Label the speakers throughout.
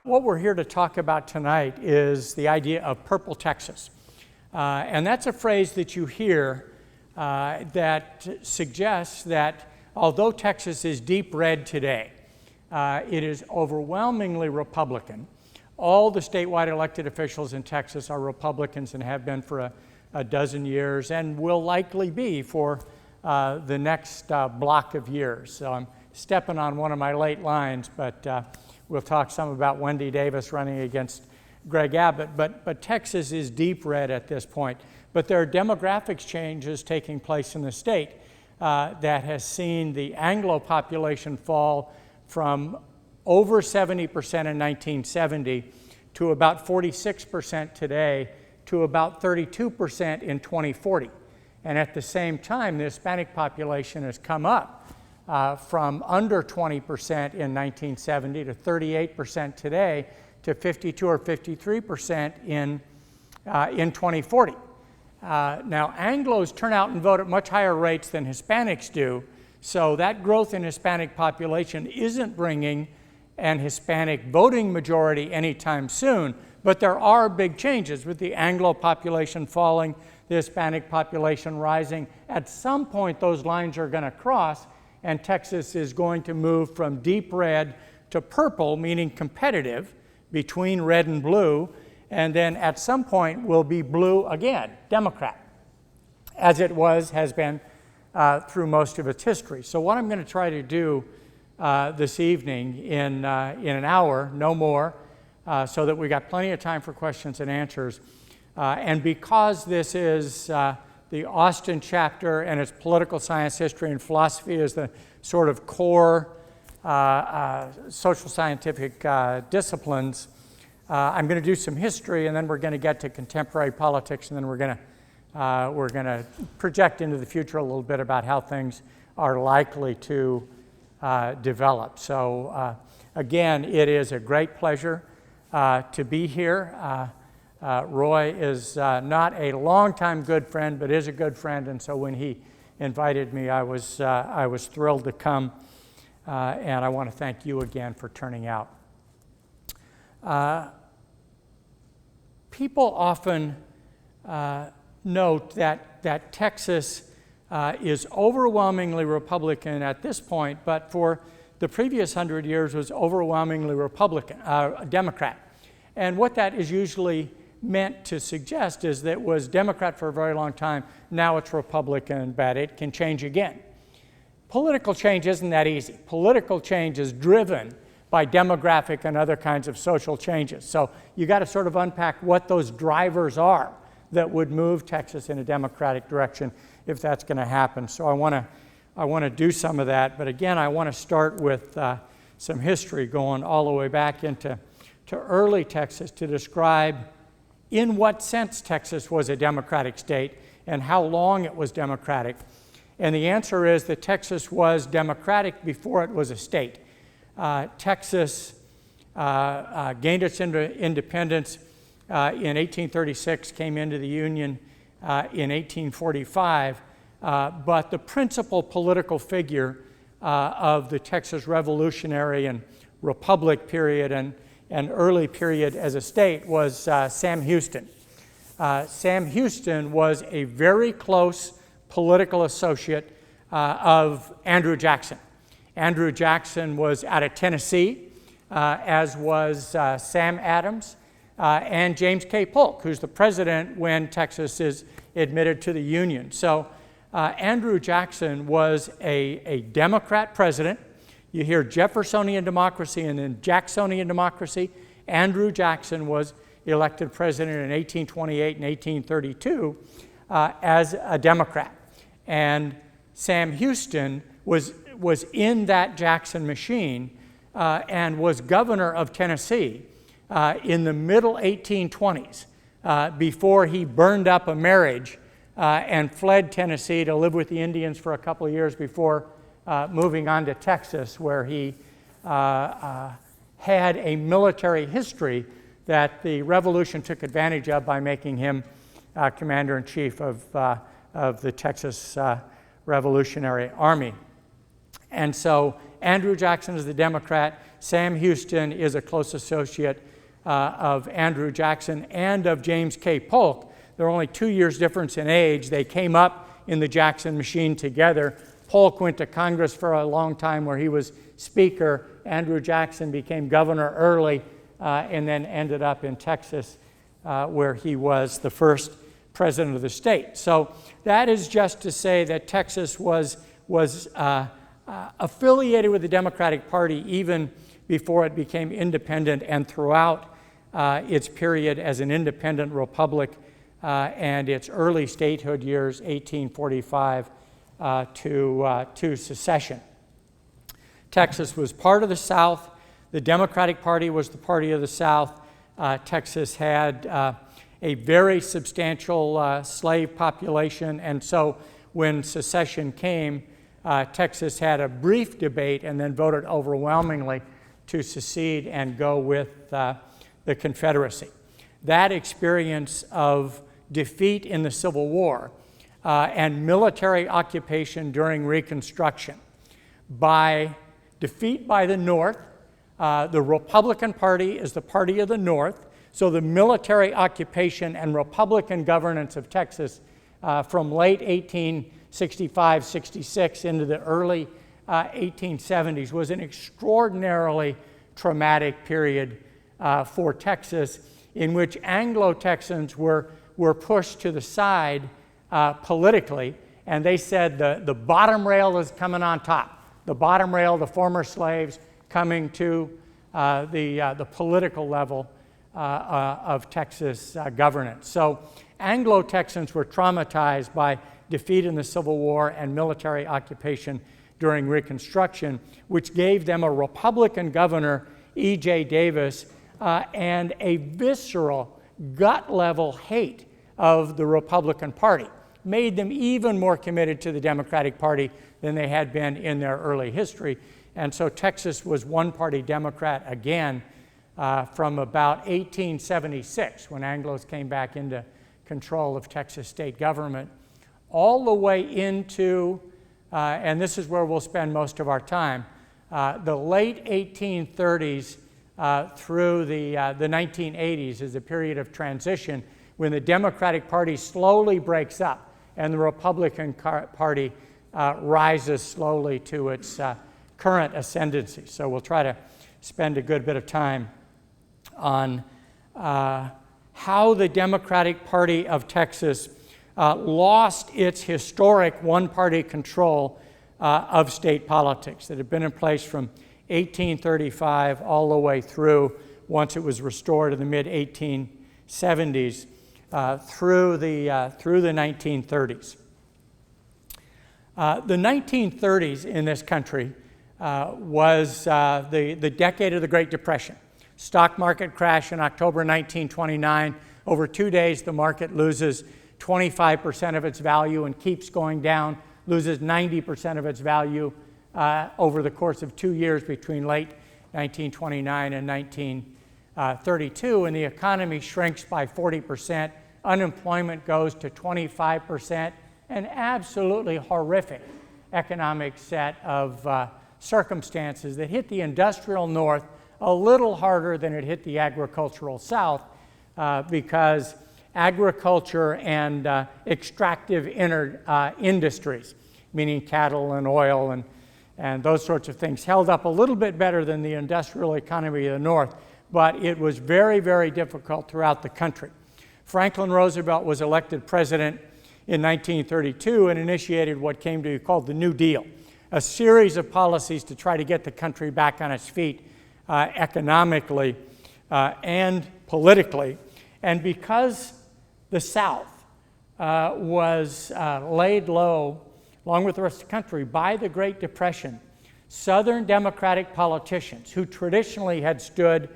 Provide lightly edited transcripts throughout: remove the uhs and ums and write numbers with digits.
Speaker 1: What we're here to talk about tonight is the idea of purple Texas. And that's a phrase that you hear that suggests that although Texas is deep red today, it is overwhelmingly Republican. All the statewide elected officials in Texas are Republicans and have been for a dozen years and will likely be for the next block of years. So I'm stepping on one of my late lines, but we'll talk some about Wendy Davis running against Greg Abbott. But Texas is deep red at this point. But there are demographics changes taking place in the state that has seen the Anglo population fall from over 70% in 1970 to about 46% today to about 32% in 2040. And at the same time, the Hispanic population has come up from under 20% in 1970 to 38% today to 52 or 53% in 2040. Now, Anglos turn out and vote at much higher rates than Hispanics do, so that growth in Hispanic population isn't bringing an Hispanic voting majority anytime soon, but there are big changes with the Anglo population falling, the Hispanic population rising. At some point, those lines are going to cross, and Texas is going to move from deep red to purple, meaning competitive, between red and blue, and then at some point will be blue again, Democrat, as has been through most of its history. So what I'm going to try to do this evening in an hour, no more, so that we got plenty of time for questions and answers. And because this is the Austin chapter and its political science, history, and philosophy is the sort of core social scientific disciplines, I'm going to do some history, and then we're going to get to contemporary politics, and then we're going to project into the future a little bit about how things are likely to develop. So again, it is a great pleasure to be here. Roy is not a longtime good friend, but is a good friend, and so when he invited me, I was thrilled to come, and I want to thank you again for turning out. People often note that Texas is overwhelmingly Republican at this point, but for the previous 100 years was overwhelmingly Democrat. And what that is usually meant to suggest is that it was Democrat for a very long time, now it's Republican, but it can change again. Political change isn't that easy. Political change is driven by demographic and other kinds of social changes. So you got to sort of unpack what those drivers are that would move Texas in a Democratic direction if that's going to happen. So I want to do some of that, but again, I want to start with some history going all the way back into early Texas to describe in what sense Texas was a democratic state and how long it was democratic. And the answer is that Texas was democratic before it was a state. Texas gained its independence in 1836, came into the Union in 1845, but the principal political figure of the Texas Revolutionary and Republic period and early period as a state was Sam Houston. Sam Houston was a very close political associate of Andrew Jackson. Andrew Jackson was out of Tennessee, as was Sam Adams and James K. Polk, who's the president when Texas is admitted to the Union. So Andrew Jackson was a Democrat president. You hear Jeffersonian democracy and then Jacksonian democracy. Andrew Jackson was elected president in 1828 and 1832 as a Democrat. And Sam Houston was in that Jackson machine and was governor of Tennessee in the middle 1820s before he burned up a marriage and fled Tennessee to live with the Indians for a couple of years before moving on to Texas, where he had a military history that the Revolution took advantage of by making him commander-in-chief of the Texas Revolutionary Army. And so Andrew Jackson is the Democrat. Sam Houston is a close associate of Andrew Jackson and of James K. Polk. There are only 2 years difference in age. They came up in the Jackson machine together. Polk went to Congress for a long time where he was Speaker. Andrew Jackson became governor early and then ended up in Texas where he was the first president of the state. So that is just to say that Texas was affiliated with the Democratic Party even before it became independent and throughout its period as an independent republic and its early statehood years, 1845 to secession. Texas was part of the South. The Democratic Party was the party of the South. Texas had a very substantial slave population, and so when secession came, Texas had a brief debate and then voted overwhelmingly to secede and go with the Confederacy. That experience of defeat in the Civil War and military occupation during Reconstruction by defeat by the North. The Republican Party is the party of the North, so the military occupation and Republican governance of Texas from late 1865-66 into the early 1870s was an extraordinarily traumatic period for Texas, in which Anglo-Texans were pushed to the side politically, and they said the bottom rail is coming on top. The bottom rail, the former slaves, coming to the political level of Texas governance. So Anglo-Texans were traumatized by defeat in the Civil War and military occupation during Reconstruction, which gave them a Republican governor, E.J. Davis, and a visceral, gut-level hate of the Republican Party, made them even more committed to the Democratic Party than they had been in their early history. And so Texas was one-party Democrat again from about 1876, when Anglos came back into control of Texas state government, all the way into, and this is where we'll spend most of our time, the late 1830s through the 1980s is a period of transition when the Democratic Party slowly breaks up and the Republican Party rises slowly to its current ascendancy. So we'll try to spend a good bit of time on how the Democratic Party of Texas lost its historic one-party control of state politics that had been in place from 1835 all the way through, once it was restored in the mid-1870s, through the 1930s. The 1930s in this country was the decade of the Great Depression. Stock market crash in October 1929. Over 2 days, the market loses 25% of its value and keeps going down, loses 90% of its value over the course of 2 years between late 1929 and 1932, and the economy shrinks by 40%. Unemployment goes to 25%, an absolutely horrific economic set of circumstances that hit the industrial North a little harder than it hit the agricultural South because agriculture and extractive industries, meaning cattle and oil and those sorts of things, held up a little bit better than the industrial economy of the North, but it was very, very difficult throughout the country. Franklin Roosevelt was elected president in 1932 and initiated what came to be called the New Deal, a series of policies to try to get the country back on its feet economically and politically. And because the South was laid low, along with the rest of the country, by the Great Depression, Southern Democratic politicians who traditionally had stood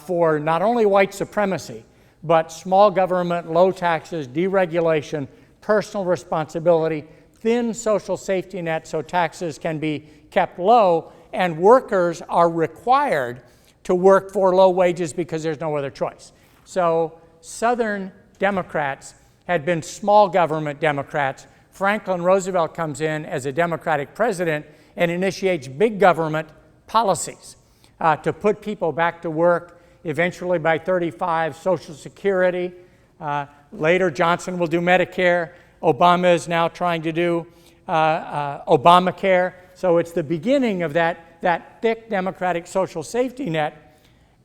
Speaker 1: for not only white supremacy, but small government, low taxes, deregulation, personal responsibility, thin social safety net so taxes can be kept low, and workers are required to work for low wages because there's no other choice. So Southern Democrats had been small government Democrats. Franklin Roosevelt comes in as a Democratic president and initiates big government policies to put people back to work. Eventually, by 35, Social Security. Later, Johnson will do Medicare. Obama is now trying to do Obamacare. So it's the beginning of that thick Democratic social safety net.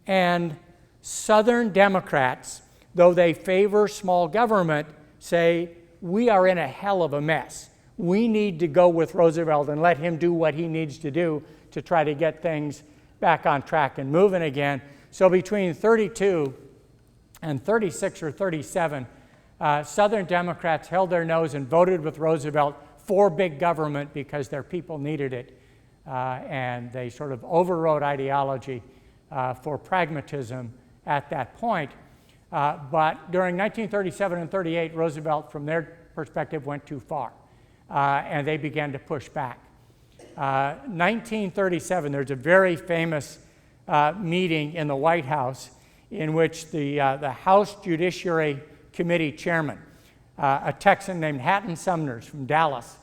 Speaker 1: And Southern Democrats, though they favor small government, say, we are in a hell of a mess. We need to go with Roosevelt and let him do what he needs to do to try to get things back on track and moving again. So between 32 and 36 or 37, Southern Democrats held their nose and voted with Roosevelt for big government because their people needed it. And they sort of overrode ideology for pragmatism at that point. But during 1937 and 38, Roosevelt, from their perspective, went too far. And they began to push back. 1937, there's a very famous meeting in the White House in which the House Judiciary Committee chairman, a Texan named Hatton Sumners from Dallas,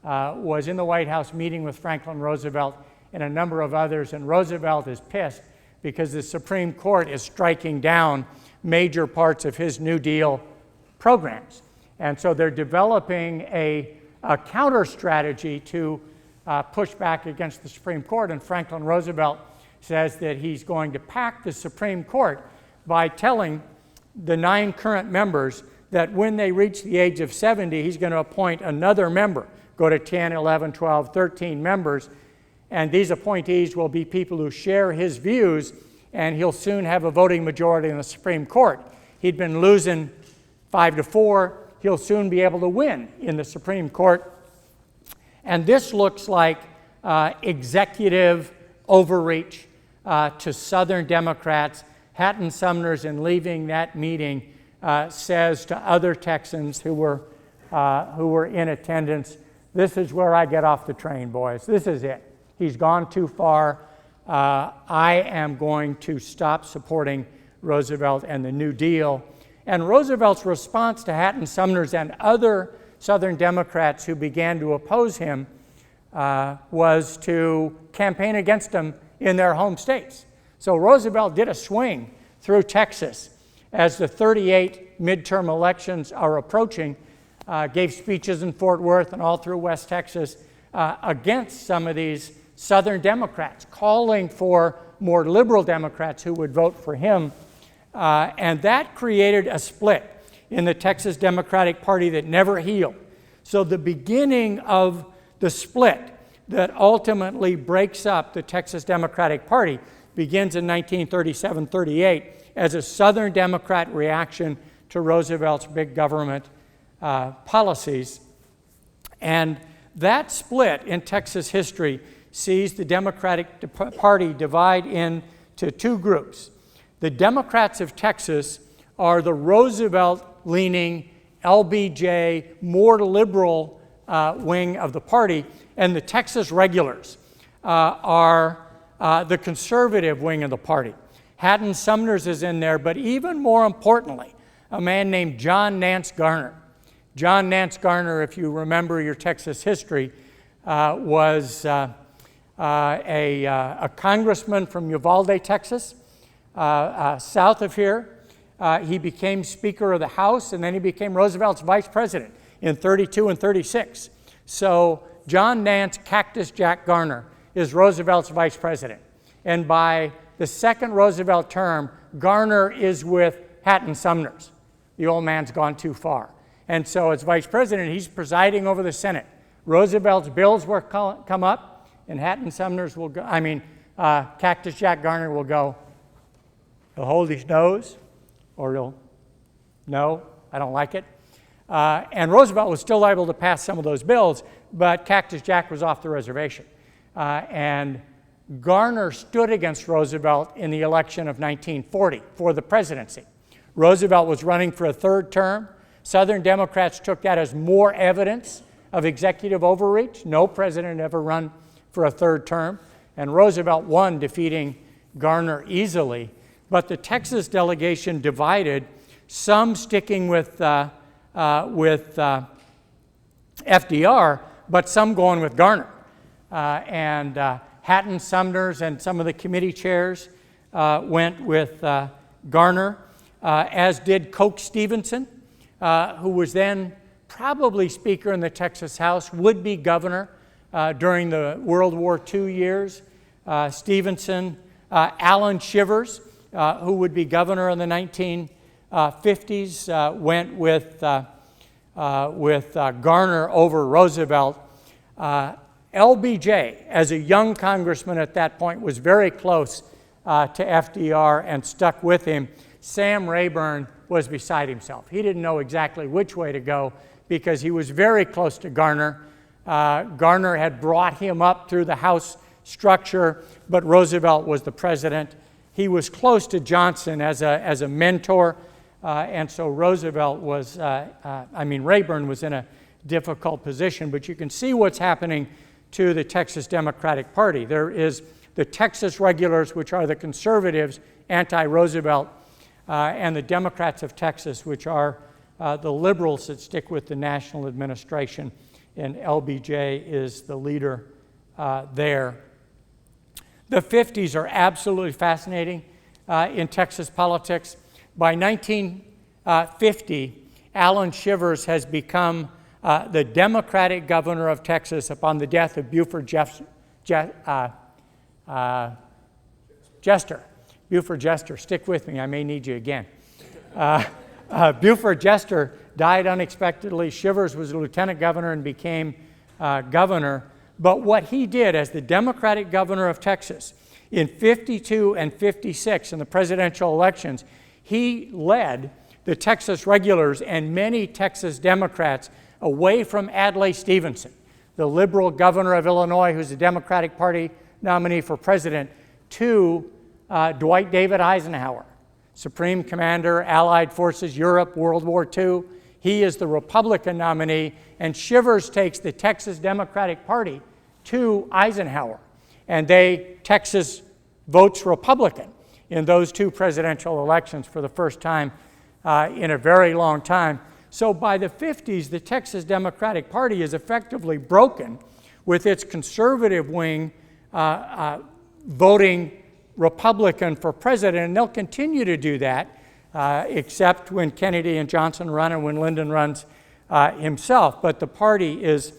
Speaker 1: was in the White House meeting with Franklin Roosevelt and a number of others, and Roosevelt is pissed because the Supreme Court is striking down major parts of his New Deal programs. And so they're developing a counter strategy to push back against the Supreme Court, and Franklin Roosevelt says that he's going to pack the Supreme Court by telling the 9 current members that when they reach the age of 70, he's going to appoint another member, go to 10, 11, 12, 13 members, and these appointees will be people who share his views, and he'll soon have a voting majority in the Supreme Court. He'd been losing 5-4. He'll soon be able to win in the Supreme Court. And this looks like executive overreach to Southern Democrats. Hatton Sumners, in leaving that meeting, says to other Texans who were in attendance, "This is where I get off the train, boys. This is it. He's gone too far. I am going to stop supporting Roosevelt and the New Deal." And Roosevelt's response to Hatton Sumners and other Southern Democrats who began to oppose him was to campaign against him in their home states. So Roosevelt did a swing through Texas as the 38 midterm elections are approaching, gave speeches in Fort Worth and all through West Texas against some of these Southern Democrats, calling for more liberal Democrats who would vote for him. And that created a split in the Texas Democratic Party that never healed. So the beginning of the split that ultimately breaks up the Texas Democratic Party begins in 1937-38 as a Southern Democrat reaction to Roosevelt's big government policies. And that split in Texas history sees the Democratic Party divide into 2 groups. The Democrats of Texas are the Roosevelt-leaning, LBJ, more liberal wing of the party, and the Texas regulars are the conservative wing of the party. Hatton Sumners is in there, but even more importantly, a man named John Nance Garner. John Nance Garner, if you remember your Texas history, was a congressman from Uvalde, Texas, south of here. He became Speaker of the House, and then he became Roosevelt's vice president in 32 and 36. So John Nance Cactus Jack Garner is Roosevelt's vice president. And by the second Roosevelt term, Garner is with Hatton Sumners. The old man's gone too far. And so as vice president, he's presiding over the Senate. Roosevelt's bills will come up, and Hatton Sumners will go, Cactus Jack Garner will go, he'll hold his nose, or he'll, no, I don't like it. And Roosevelt was still able to pass some of those bills, but Cactus Jack was off the reservation. And Garner stood against Roosevelt in the election of 1940 for the presidency. Roosevelt was running for a 3rd term. Southern Democrats took that as more evidence of executive overreach. No president ever run for a 3rd term. And Roosevelt won, defeating Garner easily. But the Texas delegation divided, some sticking with FDR, but some going with Garner. and Hatton, Sumner's, and some of the committee chairs went with Garner, as did Coke Stevenson, who was then probably Speaker in the Texas House, would be governor during the World War II years. Stevenson, Alan Shivers, who would be governor in the 1950s, went with Garner over Roosevelt. LBJ, as a young congressman at that point, was very close to FDR and stuck with him. Sam Rayburn was beside himself. He didn't know exactly which way to go because he was very close to Garner. Garner had brought him up through the House structure, but Roosevelt was the president. He was close to Johnson as a mentor, and so Rayburn was in a difficult position. But you can see what's happening to the Texas Democratic Party. There is the Texas Regulars, which are the conservatives, anti-Roosevelt, and the Democrats of Texas, which are the liberals that stick with the national administration, and LBJ is the leader there. The 50s are absolutely fascinating in Texas politics. By 1950, Alan Shivers has become the Democratic governor of Texas upon the death of Buford Jester. Buford Jester, stick with me, I may need you again. Buford Jester died unexpectedly. Shivers was a lieutenant governor and became governor. But what he did as the Democratic governor of Texas in 52 and 56 in the presidential elections, he led the Texas Regulars and many Texas Democrats away from Adlai Stevenson, the liberal governor of Illinois, who's a Democratic Party nominee for president, to Dwight David Eisenhower, Supreme Commander, Allied Forces, Europe, World War II. He is the Republican nominee, and Shivers takes the Texas Democratic Party to Eisenhower, and Texas votes Republican in those two presidential elections for the first time in a very long time. So by the 50s, the Texas Democratic Party is effectively broken, with its conservative wing voting Republican for president, and they'll continue to do that, except when Kennedy and Johnson run and when Lyndon runs himself. But the party is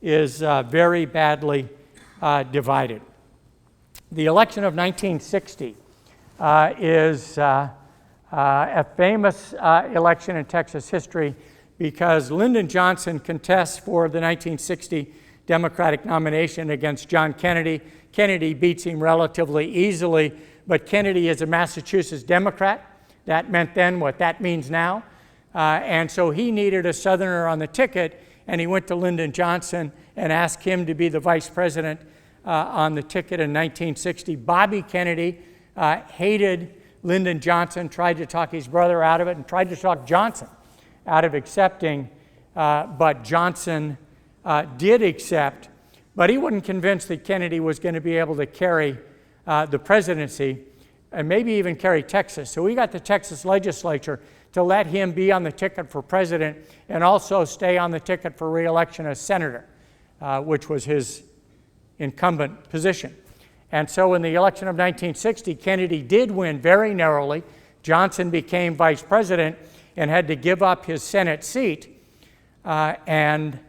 Speaker 1: very badly divided. The election of 1960 is a famous election in Texas history because Lyndon Johnson contests for the 1960 Democratic nomination against John Kennedy. Kennedy beats him relatively easily, but Kennedy is a Massachusetts Democrat. That meant then what that means now. And so he needed a Southerner on the ticket, and he went to Lyndon Johnson and asked him to be the vice president on the ticket in 1960. Bobby Kennedy hated Lyndon Johnson, tried to talk his brother out of it, and tried to talk Johnson out of accepting, but Johnson did accept, but he wasn't convinced that Kennedy was going to be able to carry the presidency and maybe even carry Texas. So we got the Texas legislature to let him be on the ticket for president and also stay on the ticket for re-election as senator, which was his incumbent position. And so in the election of 1960, Kennedy did win very narrowly. Johnson became vice president and had to give up his Senate seat. And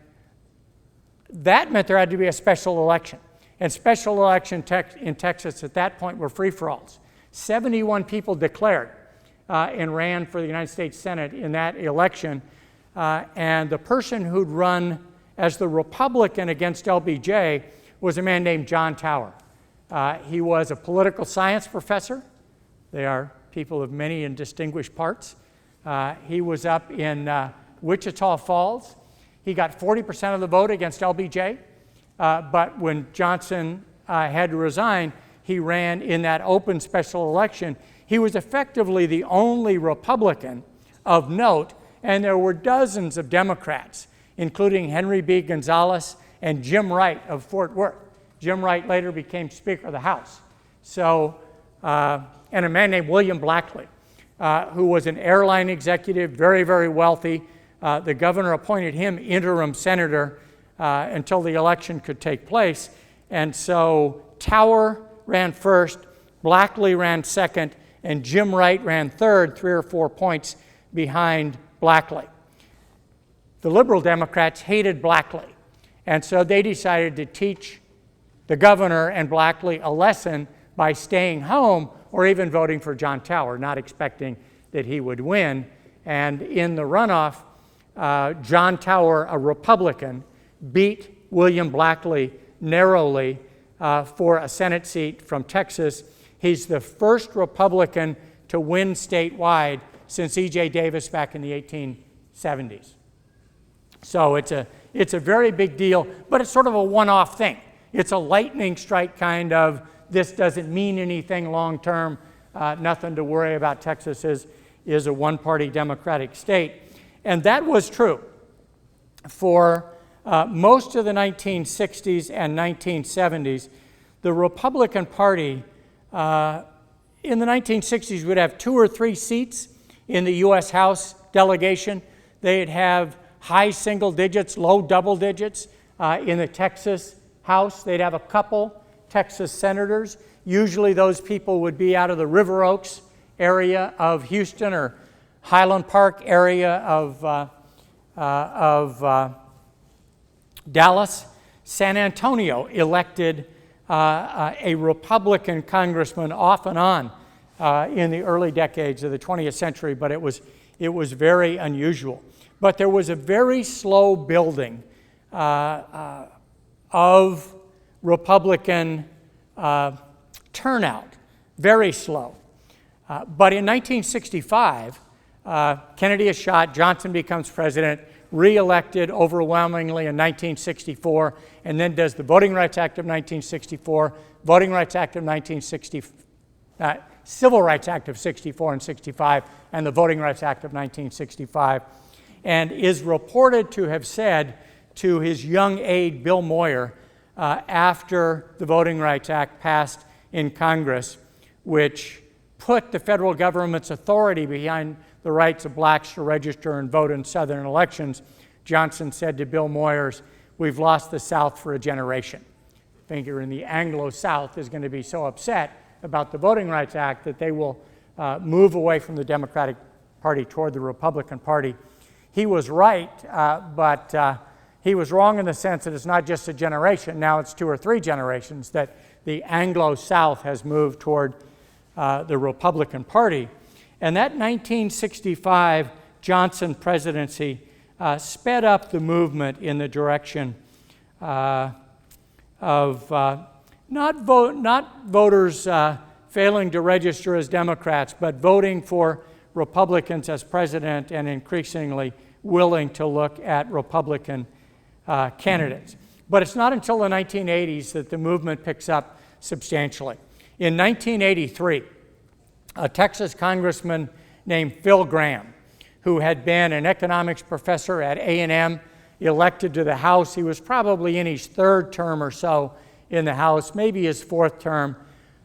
Speaker 1: that meant there had to be a special election. And special election in Texas at that point were free-for-alls. 71 people declared and ran for the United States Senate in that election. And the person who'd run as the Republican against LBJ was a man named John Tower. He was a political science professor. They are people of many and distinguished parts. He was up in Wichita Falls. He got 40% of the vote against LBJ, but when Johnson had to resign, he ran in that open special election. He was effectively the only Republican of note, and there were dozens of Democrats, including Henry B. Gonzalez and Jim Wright of Fort Worth. Jim Wright later became Speaker of the House. So, and a man named William Blackley, who was an airline executive, very, very wealthy. The governor appointed him interim senator until the election could take place. And so Tower ran first, Blackley ran second, and Jim Wright ran third, 3 or 4 points behind Blackley. The Liberal Democrats hated Blackley, and so they decided to teach the governor and Blackley a lesson by staying home or even voting for John Tower, not expecting that he would win. And in the runoff, John Tower, a Republican, beat William Blackley narrowly for a Senate seat from Texas. He's the first Republican to win statewide since E.J. Davis back in the 1870s. So it's a very big deal, but it's sort of a one-off thing. It's a lightning strike kind of, this doesn't mean anything long-term, nothing to worry about. Texas is a one-party Democratic state. And that was true for most of the 1960s and 1970s. The Republican Party in the 1960s would have 2 or 3 seats in the U.S. House delegation. They'd have high single digits, low double digits in the Texas House. They'd have a couple Texas senators. Usually those people would be out of the River Oaks area of Houston or Highland Park area of Dallas. San Antonio elected a Republican congressman off and on in the early decades of the 20th century, but it was very unusual. But there was a very slow building of Republican turnout, very slow. But in 1965, Kennedy is shot, Johnson becomes president, re-elected overwhelmingly in 1964, and then does the Voting Rights Act of 1964, Voting Rights Act of 1960, Civil Rights Act of 64 and 65, and the Voting Rights Act of 1965, and is reported to have said to his young aide, Bill Moyer, after the Voting Rights Act passed in Congress, which put the federal government's authority behind the rights of blacks to register and vote in Southern elections. Johnson said to Bill Moyers, "We've lost the South for a generation." Figuring the Anglo-South is going to be so upset about the Voting Rights Act that they will move away from the Democratic Party toward the Republican Party. He was right, but he was wrong in the sense that it's not just a generation. Now it's 2 or 3 generations that the Anglo-South has moved toward the Republican Party. And that 1965 Johnson presidency sped up the movement in the direction of not voters failing to register as Democrats, but voting for Republicans as president and increasingly willing to look at Republican candidates. But it's not until the 1980s that the movement picks up substantially. In 1983, a Texas congressman named Phil Gramm, who had been an economics professor at A&M, elected to the House. He was probably in his 3rd term or so in the House, maybe his 4th term.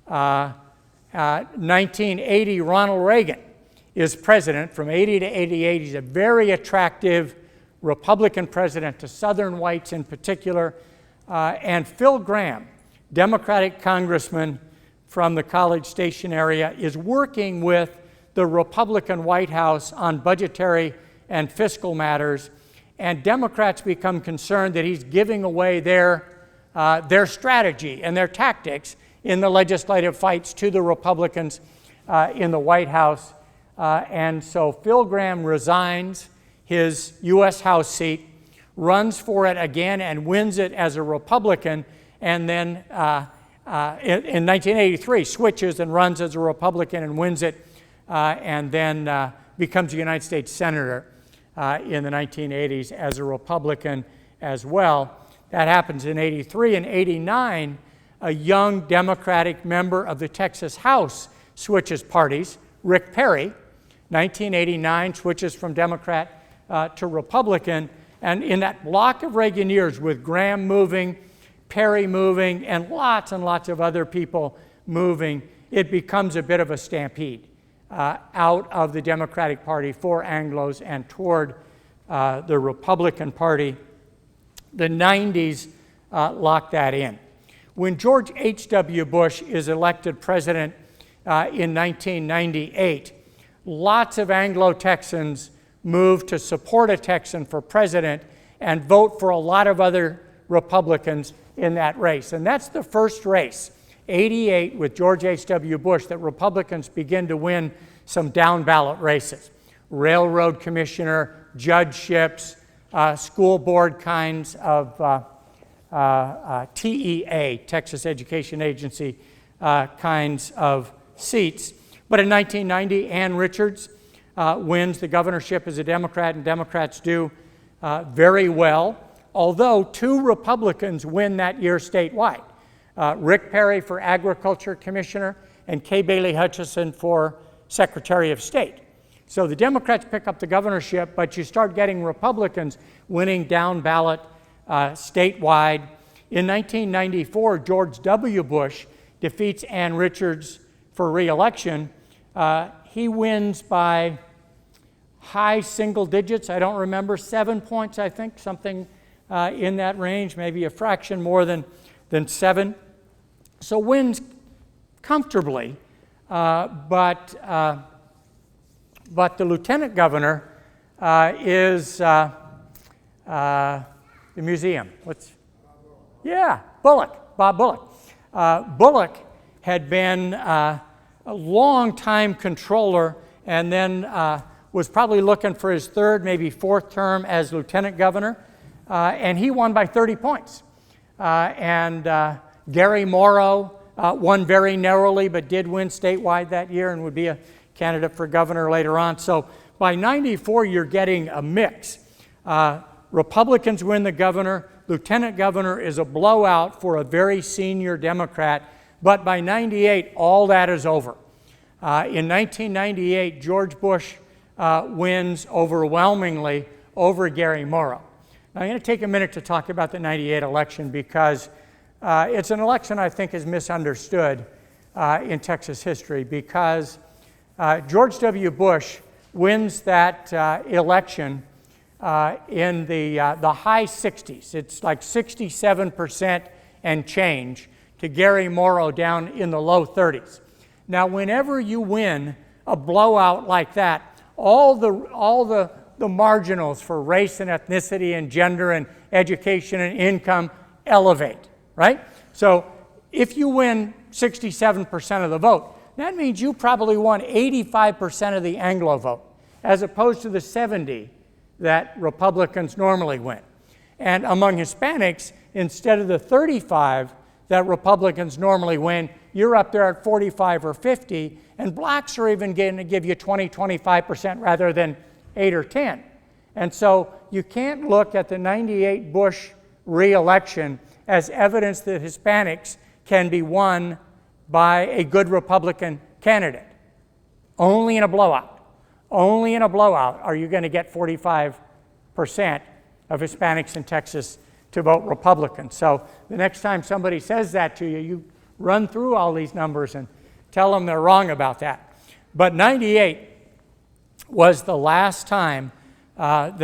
Speaker 1: 1980, Ronald Reagan is president from 80 to 88. He's a very attractive Republican president to Southern whites in particular. And Phil Gramm, Democratic congressman from the College Station area, is working with the Republican White House on budgetary and fiscal matters, and Democrats become concerned that he's giving away their strategy and their tactics in the legislative fights to the Republicans in the White House. And so Phil Gramm resigns his U.S. House seat, runs for it again and wins it as a Republican, and then in 1983 switches and runs as a Republican and wins it, and then becomes a United States Senator in the 1980s as a Republican as well. That happens in 83. In 89, a young Democratic member of the Texas House switches parties. Rick Perry, 1989, switches from Democrat to Republican. And in that block of Reagan years, with Gramm moving, Perry moving, and lots of other people moving, it becomes a bit of a stampede out of the Democratic Party for Anglos and toward the Republican Party. The 90s locked that in. When George H.W. Bush is elected president in 1998, lots of Anglo-Texans moved to support a Texan for president and vote for a lot of other Republicans in that race. And that's the first race, 88, with George H.W. Bush, that Republicans begin to win some down-ballot races. Railroad commissioner, judgeships, school board kinds of TEA, Texas Education Agency, kinds of seats. But in 1990, Ann Richards wins the governorship as a Democrat, and Democrats do very well, although 2 Republicans win that year statewide. Rick Perry for Agriculture Commissioner and Kay Bailey Hutchison for Secretary of State. So the Democrats pick up the governorship, but you start getting Republicans winning down ballot statewide. In 1994, George W. Bush defeats Ann Richards for re-election. He wins by high single digits. I don't remember, 7 points, I think, something in that range, maybe a fraction more than 7. So wins comfortably, but the lieutenant governor is the museum. Bullock, Bob Bullock. Bullock had been a long-time controller and then was probably looking for his 3rd, maybe 4th term as lieutenant governor, and he won by 30 points. Gary Morrow won very narrowly, but did win statewide that year and would be a candidate for governor later on. So by 94, you're getting a mix. Republicans win the governor. Lieutenant governor is a blowout for a very senior Democrat. But by 98, all that is over. In 1998, George Bush wins overwhelmingly over Gary Morrow. Now, I'm going to take a minute to talk about the 98 election because it's an election I think is misunderstood in Texas history, because George W. Bush wins that election in the high 60s. It's like 67% and change to Gary Morrow down in the low 30s. Now, whenever you win a blowout like that, all the marginals for race and ethnicity and gender and education and income elevate, right? So if you win 67% of the vote, that means you probably won 85% of the Anglo vote, as opposed to the 70 that Republicans normally win. And among Hispanics, instead of the 35 that Republicans normally win, you're up there at 45 or 50, and blacks are even going to give you 20, 25% rather than 8 or 10. And so you can't look at the 98 Bush re-election as evidence that Hispanics can be won by a good Republican candidate. Only in a blowout. Only in a blowout are you going to get 45% of Hispanics in Texas to vote Republican. So the next time somebody says that to you, you run through all these numbers and tell them they're wrong about that. But 98 was the last time was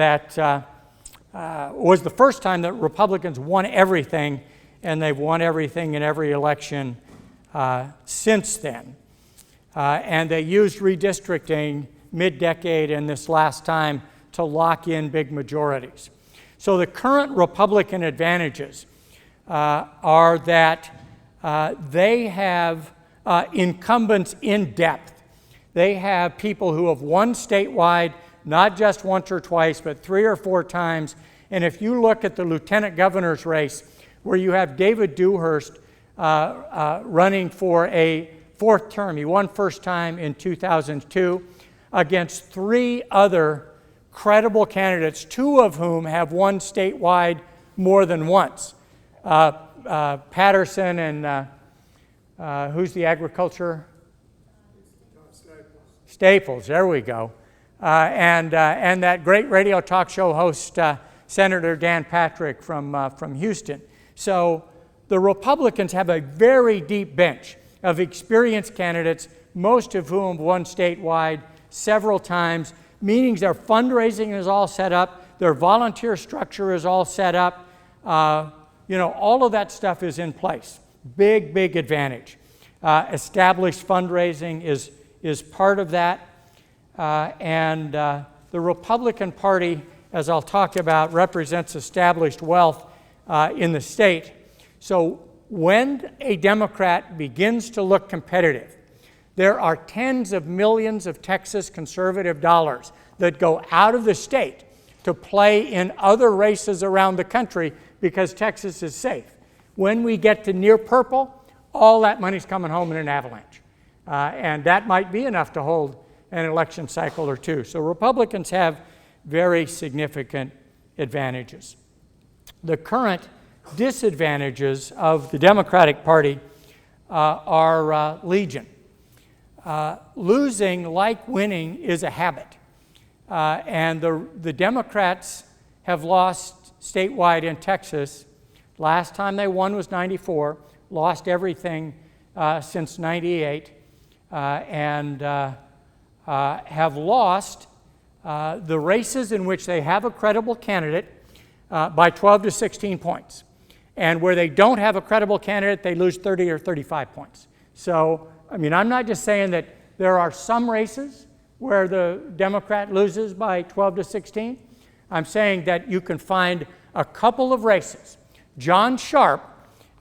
Speaker 1: the first time that Republicans won everything, and they've won everything in every election since then. And they used redistricting mid-decade and this last time to lock in big majorities. So the current Republican advantages are that they have incumbents in depth. They have people who have won statewide, not just once or twice, but 3 or 4 times. And if you look at the lieutenant governor's race, where you have David Dewhurst running for a 4th term, he won first time in 2002, against 3 other credible candidates, 2 of whom have won statewide more than once. Patterson and who's the agriculture? Staples, there we go. And that great radio talk show host, Senator Dan Patrick from Houston. So the Republicans have a very deep bench of experienced candidates, most of whom won statewide several times, meaning their fundraising is all set up, their volunteer structure is all set up, all of that stuff is in place. Big, big advantage. Established fundraising is part of that. And the Republican Party, as I'll talk about, represents established wealth in the state. So when a Democrat begins to look competitive, there are tens of millions of Texas conservative dollars that go out of the state to play in other races around the country because Texas is safe. When we get to near purple, all that money's coming home in an avalanche. And that might be enough to hold an election cycle or two. So Republicans have very significant advantages. The current disadvantages of the Democratic Party are legion. Losing, like winning, is a habit. And the Democrats have lost statewide in Texas. Last time they won was 94, lost everything since 98, and have lost the races in which they have a credible candidate by 12 to 16 points. And where they don't have a credible candidate, they lose 30 or 35 points. So, I mean, I'm not just saying that there are some races where the Democrat loses by 12 to 16. I'm saying that you can find a couple of races. John Sharp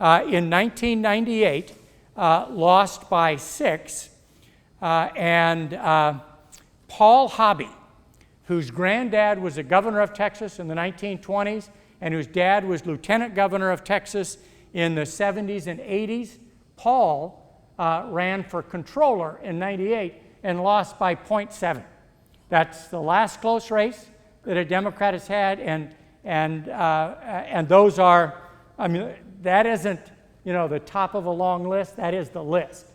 Speaker 1: in 1998 lost by 6, and Paul Hobby, whose granddad was a governor of Texas in the 1920s and whose dad was lieutenant governor of Texas in the 70s and 80s, Paul ran for controller in 98 and lost by 0.7. That's the last close race that a Democrat has had, and those are, I mean, that isn't, you know, the top of a long list. That is the list.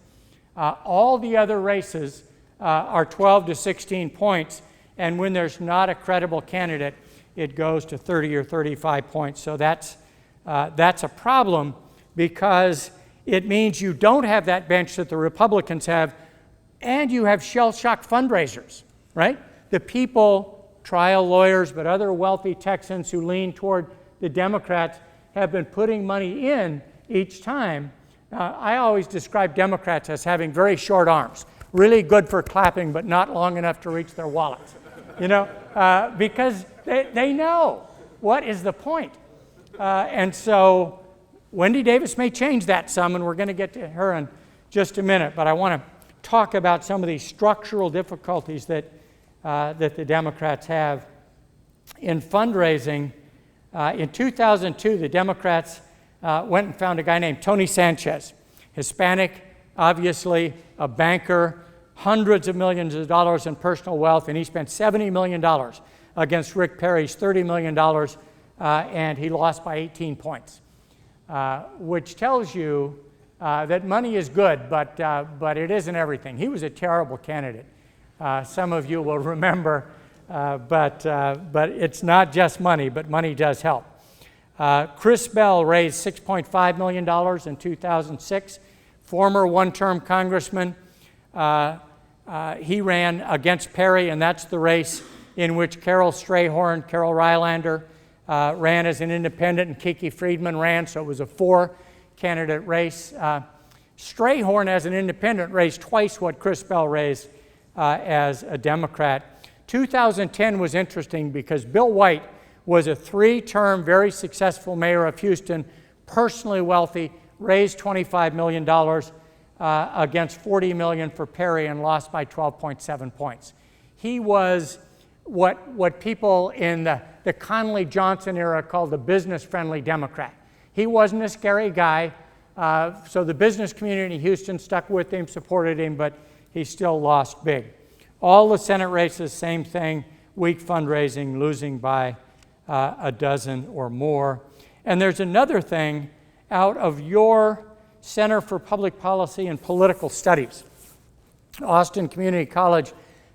Speaker 1: All the other races are 12 to 16 points, and when there's not a credible candidate, it goes to 30 or 35 points. So that's a problem, because it means you don't have that bench that the Republicans have, and you have shell-shock fundraisers, right? The people, trial lawyers, but other wealthy Texans who lean toward the Democrats have been putting money in each time. I always describe Democrats as having very short arms, really good for clapping, but not long enough to reach their wallets, you know, because they know what is the point. And so Wendy Davis may change that some, and we're going to get to her in just a minute, but I want to talk about some of these structural difficulties that the Democrats have in fundraising. In 2002, the Democrats went and found a guy named Tony Sanchez, Hispanic, obviously a banker, hundreds of millions of dollars in personal wealth, and he spent $70 million against Rick Perry's $30 million, and he lost by 18 points, which tells you that money is good, but it isn't everything. He was a terrible candidate. Some of you will remember, but it's not just money, but money does help. Chris Bell raised $6.5 million in 2006, former one-term congressman. He ran against Perry, and that's the race in which Carol Strayhorn, Carol Rylander ran as an independent, and Kiki Friedman ran, so it was a 4-candidate race. Strayhorn, as an independent, raised twice what Chris Bell raised as a Democrat. 2010 was interesting because Bill White was a 3-term, very successful mayor of Houston, personally wealthy, raised $25 million against $40 million for Perry, and lost by 12.7 points. He was what people in the Connolly-Johnson era called the business-friendly Democrat. He wasn't a scary guy, so the business community in Houston stuck with him, supported him, but he still lost big. All the Senate races, same thing, weak fundraising, losing by a dozen or more. And there's another thing out of your Center for Public Policy and Political Studies. Austin Community College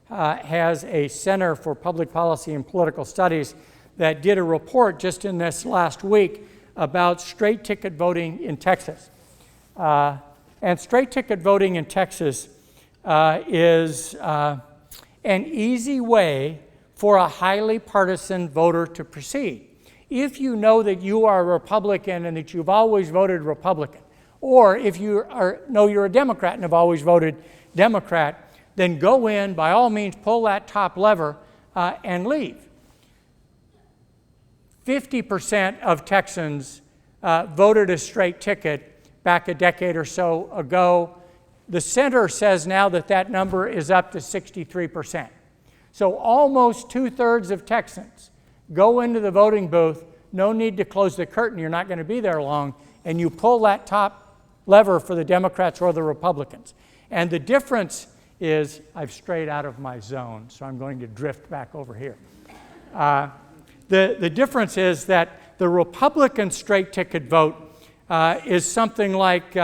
Speaker 1: has a Center for Public Policy and Political Studies that did a report just in this last week about straight ticket voting in Texas. And straight ticket voting in Texas is an easy way for a highly partisan voter to proceed. If you know that you are a Republican and that you've always voted Republican, Or if you know you're a Democrat and have always voted Democrat, then go in, by all means, pull that top lever and leave. 50% of Texans voted a straight ticket back a decade or so ago. The center says now that that number is up to 63%. So almost 2/3 of Texans go into the voting booth, no need to close the curtain, you're not going to be there long, and you pull that top lever for the Democrats or the Republicans. And the difference is, I've strayed out of my zone, so I'm going to drift back over here. The difference is that the Republican straight ticket vote is something like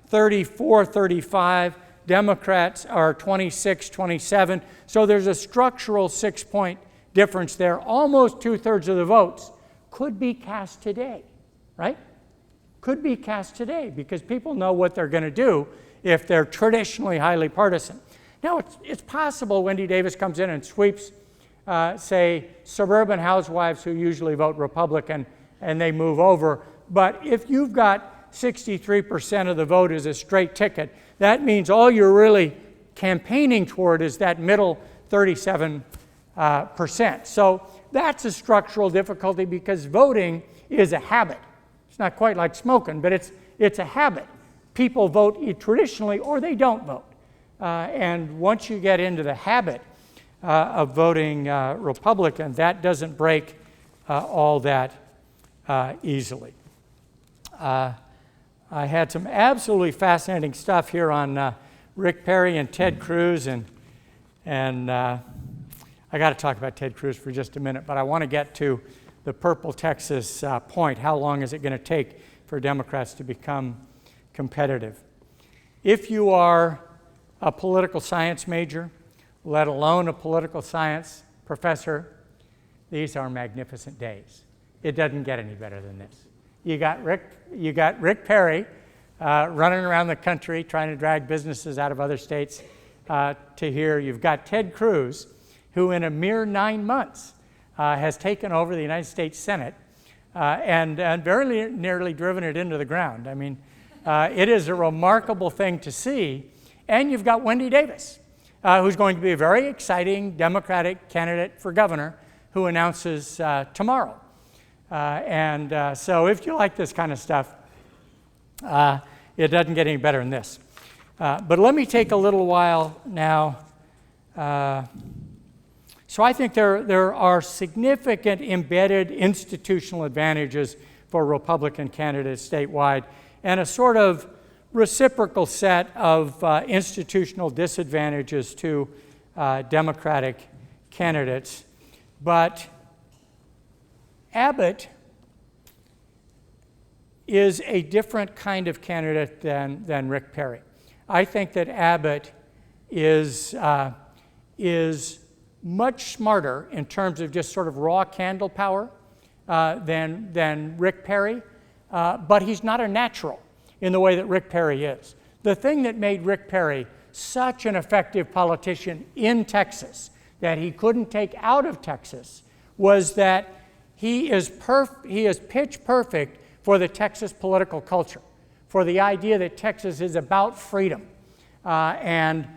Speaker 1: 34, 35. Democrats are 26, 27. So there's a structural 6-point difference there. Almost 2/3 of the votes could be cast today, right? Could be cast today because people know what they're going to do if they're traditionally highly partisan. Now, it's possible Wendy Davis comes in and sweeps, say, suburban housewives who usually vote Republican and they move over. But if you've got 63% of the vote as a straight ticket, that means all you're really campaigning toward is that middle 37%. So that's a structural difficulty because voting is a habit. It's not quite like smoking, but it's a habit. People vote traditionally or they don't vote. And once you get into the habit of voting Republican, that doesn't break all that easily. I had some absolutely fascinating stuff here on Rick Perry and Ted Cruz, and I got to talk about Ted Cruz for just a minute, but I want to get to the purple Texas point. How long is it going to take for Democrats to become competitive? If you are a political science major, let alone a political science professor, these are magnificent days. It doesn't get any better than this. You got Rick Perry running around the country trying to drag businesses out of other states to here. You've got Ted Cruz, who in a mere 9 months has taken over the United States Senate and very nearly driven it into the ground. I mean, it is a remarkable thing to see. And you've got Wendy Davis, who's going to be a very exciting Democratic candidate for governor who announces tomorrow. So if you like this kind of stuff, it doesn't get any better than this. But let me take a little while now. So I think there are significant embedded institutional advantages for Republican candidates statewide and a sort of reciprocal set of institutional disadvantages to Democratic candidates. But Abbott is a different kind of candidate than Rick Perry. I think that Abbott is much smarter in terms of just sort of raw candle power than Rick Perry, but he's not a natural in the way that Rick Perry is. The thing that made Rick Perry such an effective politician in Texas that he couldn't take out of Texas was that he is pitch perfect for the Texas political culture, for the idea that Texas is about freedom. And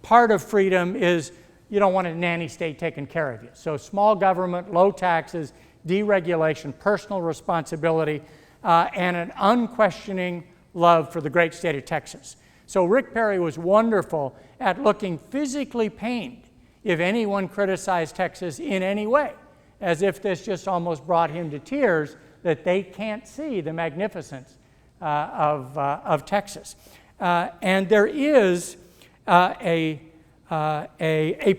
Speaker 1: part of freedom is you don't want a nanny state taking care of you. So small government, low taxes, deregulation, personal responsibility, and an unquestioning love for the great state of Texas. So Rick Perry was wonderful at looking physically pained if anyone criticized Texas in any way, as if this just almost brought him to tears that they can't see the magnificence of Texas. And there is a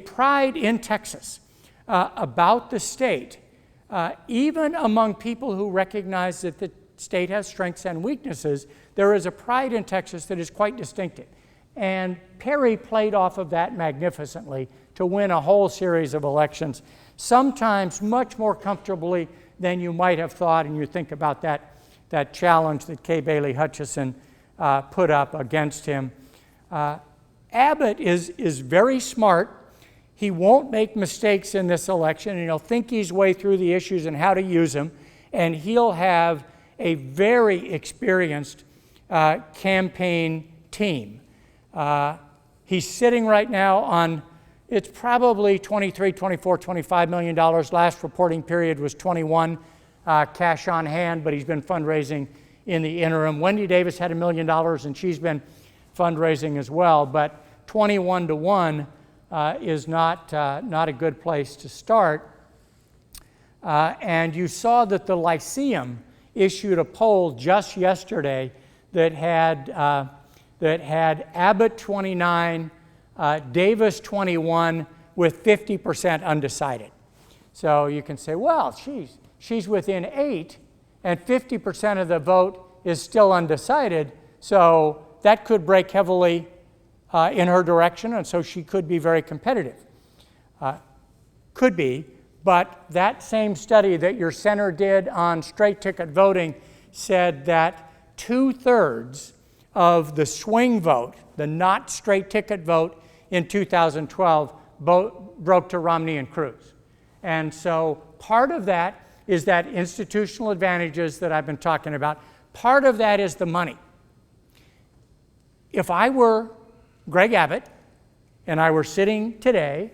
Speaker 1: pride in Texas about the state, even among people who recognize that the state has strengths and weaknesses. There is a pride in Texas that is quite distinctive. And Perry played off of that magnificently to win a whole series of elections, sometimes much more comfortably than you might have thought. And you think about that challenge that Kay Bailey Hutchison put up against him. Abbott is very smart. He won't make mistakes in this election, and he'll think his way through the issues and how to use them. And he'll have a very experienced campaign team. He's sitting right now on, it's probably $23, $24, $25 million. Last reporting period was 21 cash on hand, but he's been fundraising in the interim. Wendy Davis had $1 million, and she's been fundraising as well, but 21 to 1 is not a good place to start. And you saw that the Lyceum issued a poll just yesterday that had Abbott 29, Davis 21, with 50% undecided. So you can say, well, she's within 8, and 50% of the vote is still undecided, so that could break heavily in her direction, and so she could be very competitive. Could be, but that same study that your center did on straight ticket voting said that 2/3 of the swing vote, the not straight ticket vote in 2012, broke to Romney and Cruz. And so part of that is that institutional advantages that I've been talking about. Part of that is the money. If I were Greg Abbott and I were sitting today,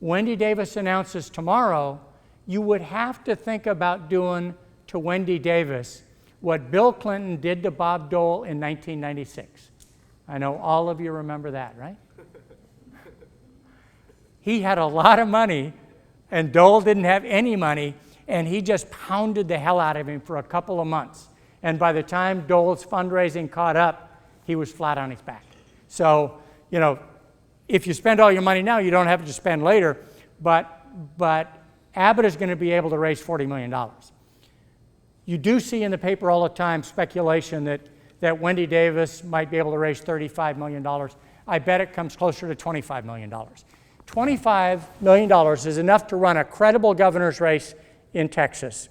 Speaker 1: Wendy Davis announces tomorrow, you would have to think about doing to Wendy Davis what Bill Clinton did to Bob Dole in 1996. I know all of you remember that, right? He had a lot of money, and Dole didn't have any money, and he just pounded the hell out of him for a couple of months. And by the time Dole's fundraising caught up, he was flat on his back. So, you know, if you spend all your money now, you don't have to spend later, but Abbott is going to be able to raise $40 million. You do see in the paper all the time speculation that Wendy Davis might be able to raise $35 million. I bet it comes closer to $25 million. $25 million is enough to run a credible governor's race in Texas.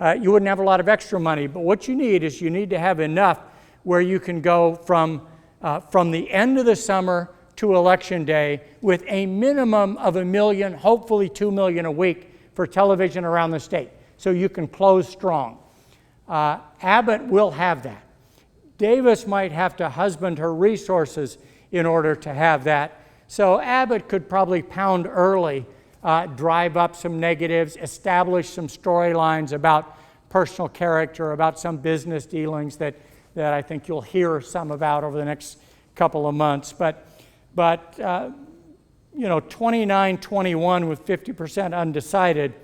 Speaker 1: You wouldn't have a lot of extra money, but what you need is you need to have enough where you can go from the end of the summer to Election Day with a minimum of 1 million, hopefully 2 million a week for television around the state, so you can close strong. Abbott will have that. Davis might have to husband her resources in order to have that. So Abbott could probably pound early, drive up some negatives, establish some storylines about personal character, about some business dealings that I think you'll hear some about over the next couple of months. But you know, 29-21 with 50% undecided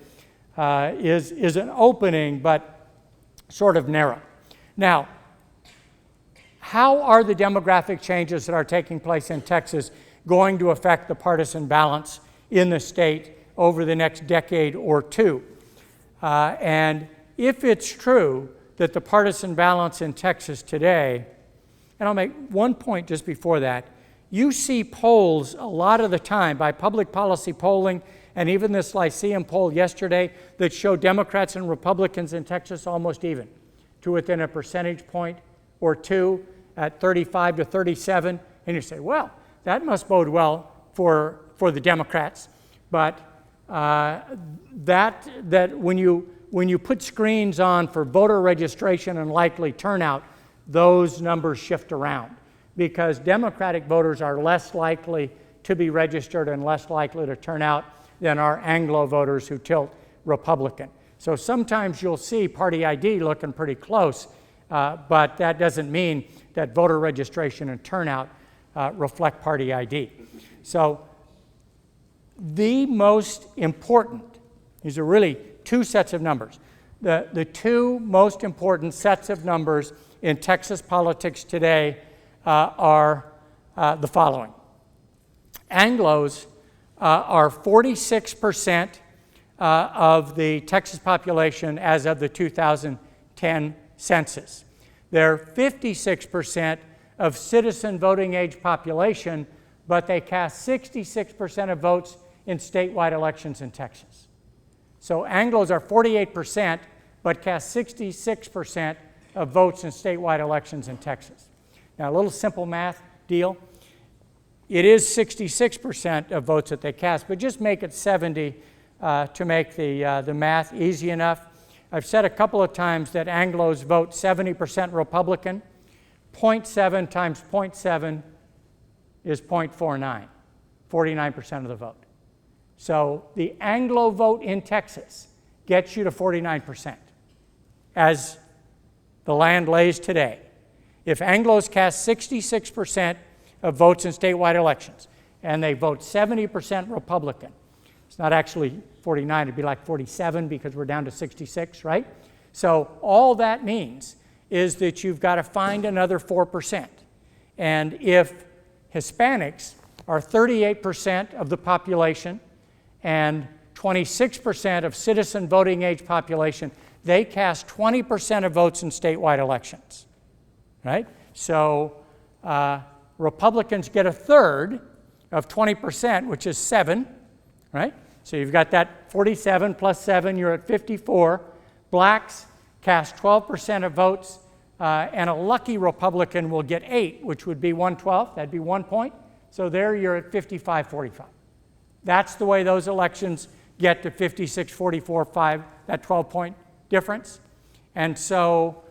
Speaker 1: is an opening, but sort of narrow. Now, how are the demographic changes that are taking place in Texas going to affect the partisan balance in the state over the next decade or two? And if it's true that the partisan balance in Texas today, and I'll make one point just before that, you see polls a lot of the time by public policy polling, and even this Lyceum poll yesterday, that show Democrats and Republicans in Texas almost even, to within a percentage point or two at 35 to 37. And you say, well, that must bode well for the Democrats. But that when you put screens on for voter registration and likely turnout, those numbers shift around, because Democratic voters are less likely to be registered and less likely to turn out than are Anglo voters who tilt Republican. So sometimes you'll see party ID looking pretty close, but that doesn't mean that voter registration and turnout reflect party ID. So the most important, these are really two sets of numbers. The two most important sets of numbers in Texas politics today are the following. Anglos are 46% of the Texas population as of the 2010 census. They're 56% of citizen voting age population, but they cast 66% of votes in statewide elections in Texas. So Anglos are 48%, but cast 66% of votes in statewide elections in Texas. Now, a little simple math deal. It is 66% of votes that they cast, but just make it 70 to make the math easy enough. I've said a couple of times that Anglos vote 70% Republican, 0.7 times 0.7 is 0.49, 49% of the vote. So the Anglo vote in Texas gets you to 49% as the land lays today. If Anglos cast 66% of votes in statewide elections and they vote 70% Republican, it's not actually 49, it'd be like 47 because we're down to 66, right? So all that means is that you've got to find another 4%. And if Hispanics are 38% of the population and 26% of citizen voting age population, they cast 20% of votes in statewide elections, right? So Republicans get a third of 20%, which is 7, right? So you've got that 47 plus 7, you're at 54. Blacks cast 12% of votes, and a lucky Republican will get 8, which would be 1/12. That'd be 1 point. So there you're at 55-45. That's the way those elections get to 56-44-5, that 12-point difference. And so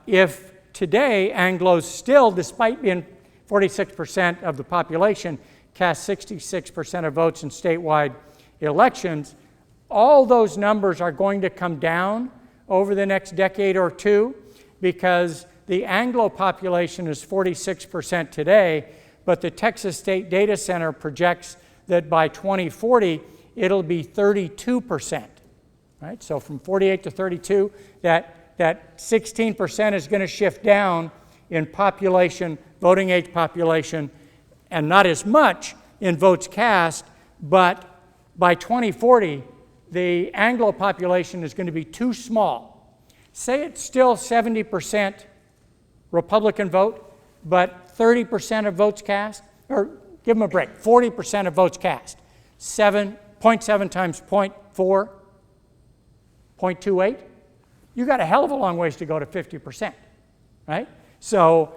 Speaker 1: if today Anglos still, despite being 46% of the population, cast 66% of votes in statewide elections, all those numbers are going to come down over the next decade or two because the Anglo population is 46% today, but the Texas State Data Center projects that by 2040, it'll be 32%, right? So from 48 to 32, that 16% is going to shift down in population, voting age population, and not as much in votes cast, but by 2040, the Anglo population is going to be too small. Say it's still 70% Republican vote, but 30% of votes cast, or give them a break, 40% of votes cast. 0.7 times 0.4, 0.28. You got a hell of a long ways to go to 50%, right? So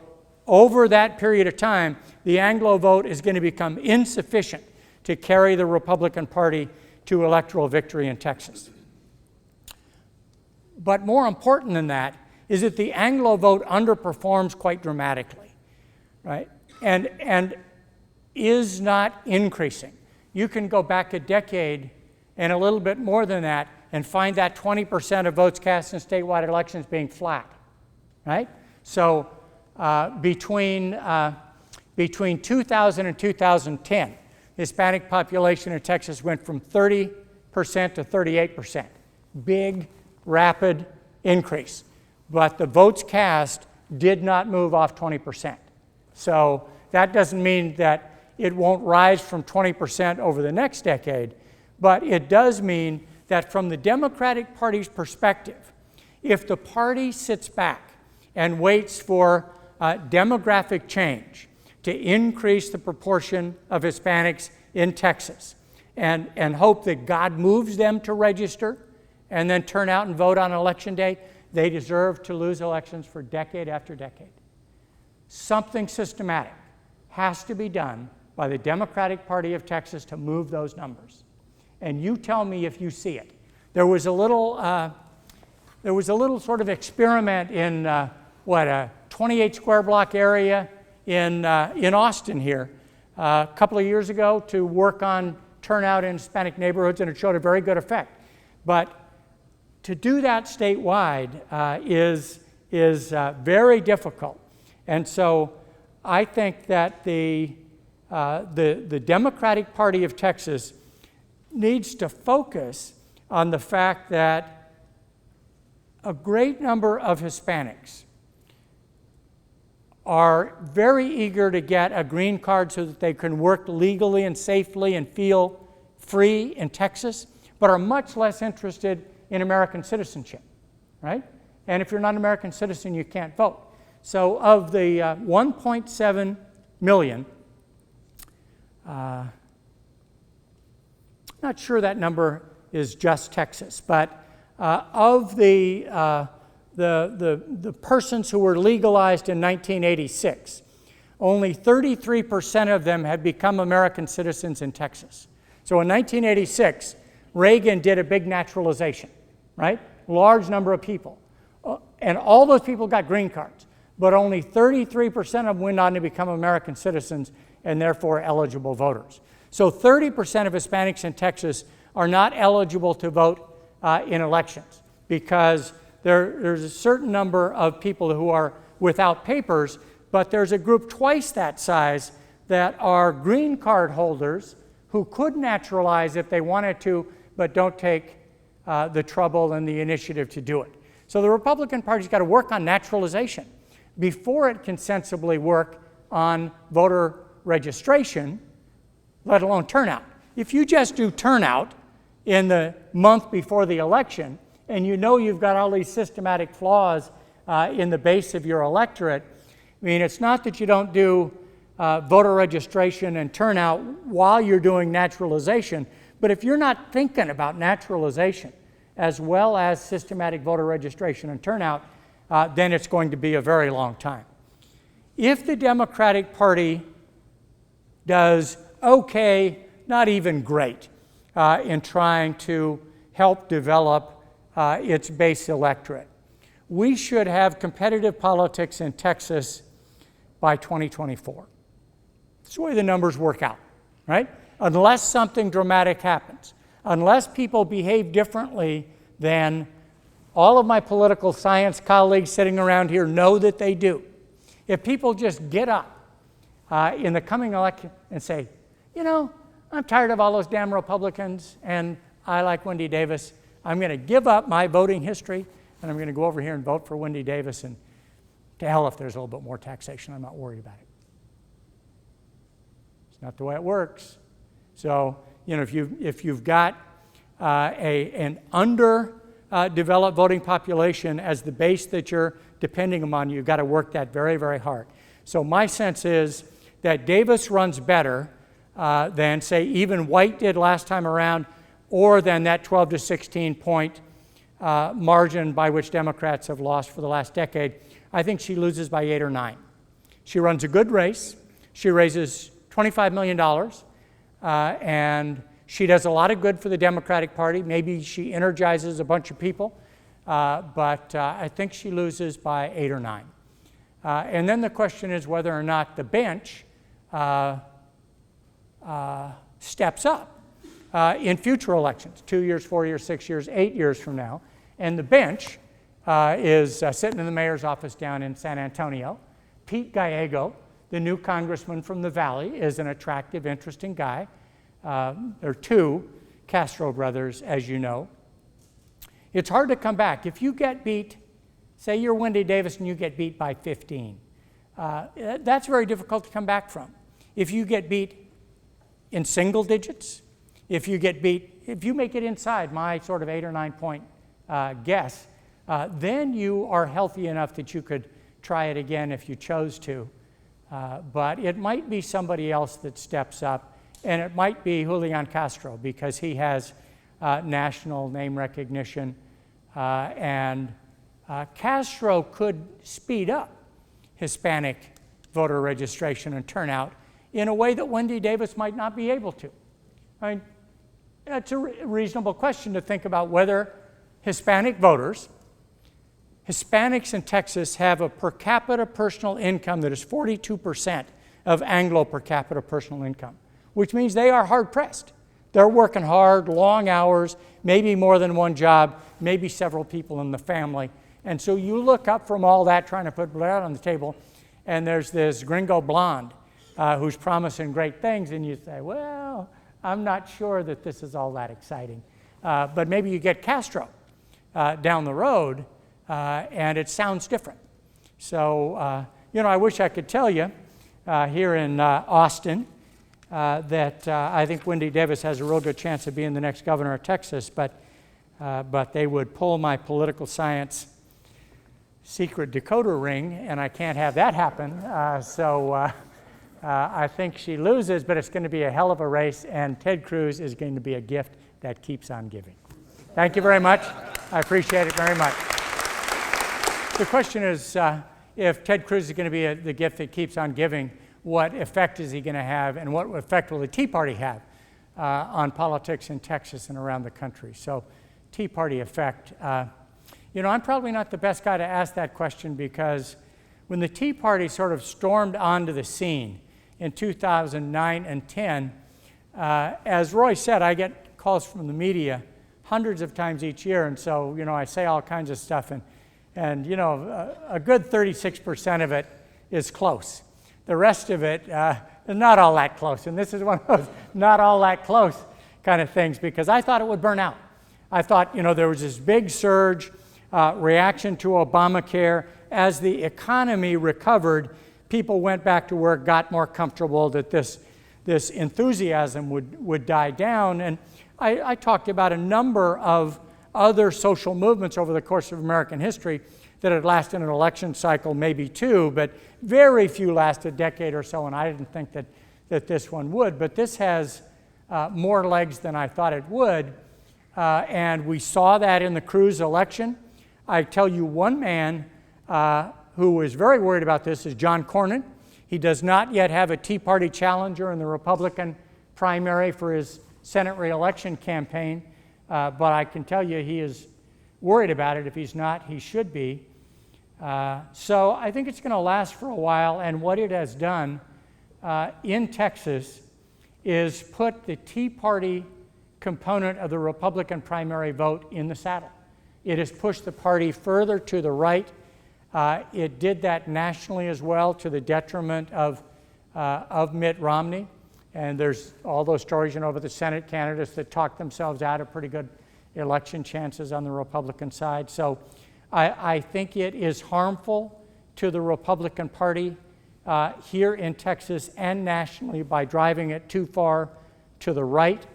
Speaker 1: over that period of time, the Anglo vote is going to become insufficient to carry the Republican Party to electoral victory in Texas. But more important than that is that the Anglo vote underperforms quite dramatically, right? And is not increasing. You can go back a decade and a little bit more than that and find that 20% of votes cast in statewide elections being flat, right? So between 2000 and 2010, the Hispanic population in Texas went from 30% to 38%. Big, rapid increase. But the votes cast did not move off 20%. So that doesn't mean that it won't rise from 20% over the next decade, but it does mean that from the Democratic Party's perspective, if the party sits back and waits for demographic change to increase the proportion of Hispanics in Texas and hope that God moves them to register and then turn out and vote on election day, they deserve to lose elections for decade after decade. Something systematic has to be done by the Democratic Party of Texas to move those numbers. And you tell me if you see it. There was a little sort of experiment in a 28 square block area in Austin here a couple of years ago to work on turnout in Hispanic neighborhoods, and it showed a very good effect. But to do that statewide is very difficult. And so I think that the Democratic Party of Texas needs to focus on the fact that a great number of Hispanics are very eager to get a green card so that they can work legally and safely and feel free in Texas, but are much less interested in American citizenship, right? And if you're not an American citizen, you can't vote. So of the 1.7 million, not sure that number is just Texas, but of the persons who were legalized in 1986, only 33% of them have become American citizens in Texas. So in 1986, Reagan did a big naturalization, right? Large number of people. And all those people got green cards. but only 33% of them went on to become American citizens and therefore eligible voters. So 30% of Hispanics in Texas are not eligible to vote in elections because there's a certain number of people who are without papers, but there's a group twice that size that are green card holders who could naturalize if they wanted to, but don't take the trouble and the initiative to do it. So the Republican Party's got to work on naturalization before it can sensibly work on voter registration, let alone turnout. If you just do turnout in the month before the election, and you know you've got all these systematic flaws in the base of your electorate, I mean, it's not that you don't do voter registration and turnout while you're doing naturalization, but if you're not thinking about naturalization as well as systematic voter registration and turnout, then it's going to be a very long time. If the Democratic Party does okay, not even great, in trying to help develop its base electorate, we should have competitive politics in Texas by 2024. That's the way the numbers work out, right? Unless something dramatic happens, unless people behave differently than all of my political science colleagues sitting around here know that they do. If people just get up in the coming election and say, you know, I'm tired of all those damn Republicans and I like Wendy Davis, I'm going to give up my voting history and I'm going to go over here and vote for Wendy Davis, and to hell if there's a little bit more taxation, I'm not worried about it. It's not the way it works. So, you know, if you've got an underdeveloped voting population as the base that you're depending upon, you've got to work that very, very hard. So my sense is that Davis runs better than, say, even White did last time around, or than that 12 to 16 point margin by which Democrats have lost for the last decade. I think she loses by 8 or 9. She runs a good race. She raises $25 million, and she does a lot of good for the Democratic Party. Maybe she energizes a bunch of people, but I think she loses by 8 or 9. And then the question is whether or not the bench steps up in future elections, 2 years, 4 years, 6 years, 8 years from now. And the bench is sitting in the mayor's office down in San Antonio. Pete Gallego, the new congressman from the Valley, is an attractive, interesting guy. There are 2 Castro brothers, as you know. It's hard to come back. If you get beat, say you're Wendy Davis and you get beat by 15, that's very difficult to come back from. If you get beat in single digits, if you make it inside my sort of 8 or 9 point guess, then you are healthy enough that you could try it again if you chose to. But it might be somebody else that steps up, and it might be Julian Castro because he has national name recognition, and Castro could speed up Hispanic voter registration and turnout in a way that Wendy Davis might not be able to. I mean, it's a reasonable question to think about whether Hispanic voters, Hispanics in Texas have a per capita personal income that is 42% of Anglo per capita personal income, which means they are hard-pressed. They're working hard, long hours, maybe more than one job, maybe several people in the family. And so you look up from all that trying to put bread on the table, and there's this gringo blonde who's promising great things, and you say, well, I'm not sure that this is all that exciting. But maybe you get Castro down the road, and it sounds different. So, you know, I wish I could tell you here in Austin that I think Wendy Davis has a real good chance of being the next governor of Texas, but they would pull my political science secret decoder ring, and I can't have that happen. So I think she loses, but it's going to be a hell of a race, and Ted Cruz is going to be a gift that keeps on giving. Thank you very much. I appreciate it very much. The question is, if Ted Cruz is going to be the gift that keeps on giving, what effect is he going to have, and what effect will the Tea Party have on politics in Texas and around the country? So, Tea Party effect. You know, I'm probably not the best guy to ask that question because when the Tea Party sort of stormed onto the scene in 2009 and 10, as Roy said, I get calls from the media hundreds of times each year, and so, I say all kinds of stuff, and a good 36% of it is close. The rest of it is not all that close, and this is one of those not all that close kind of things, because I thought it would burn out. I thought, there was this big surge, reaction to Obamacare. As the economy recovered, people went back to work, got more comfortable, that this enthusiasm would die down. And I talked about a number of other social movements over the course of American history that had lasted an election cycle, maybe two, but very few last a decade or so, and I didn't think that this one would. But this has more legs than I thought it would, and we saw that in the Cruz election. I tell you, one man who was very worried about this is John Cornyn. He does not yet have a Tea Party challenger in the Republican primary for his Senate re-election campaign, but I can tell you he is worried about it. If he's not, he should be. So I think it's going to last for a while, and what it has done in Texas is put the Tea Party component of the Republican primary vote in the saddle. It has pushed the party further to the right. It did that nationally as well, to the detriment of Mitt Romney. And there's all those stories, about the Senate candidates that talked themselves out of pretty good election chances on the Republican side. So I think it is harmful to the Republican Party here in Texas and nationally by driving it too far to the right.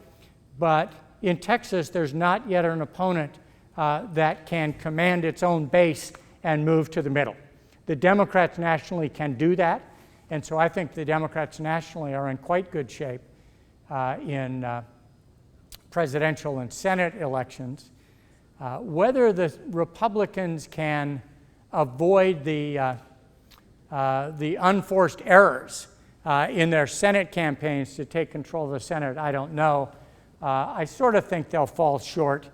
Speaker 1: But in Texas, there's not yet an opponent that can command its own base and move to the middle. The Democrats nationally can do that, and so I think the Democrats nationally are in quite good shape in presidential and Senate elections. Whether the Republicans can avoid the unforced errors in their Senate campaigns to take control of the Senate, I don't know. I sort of think they'll fall short.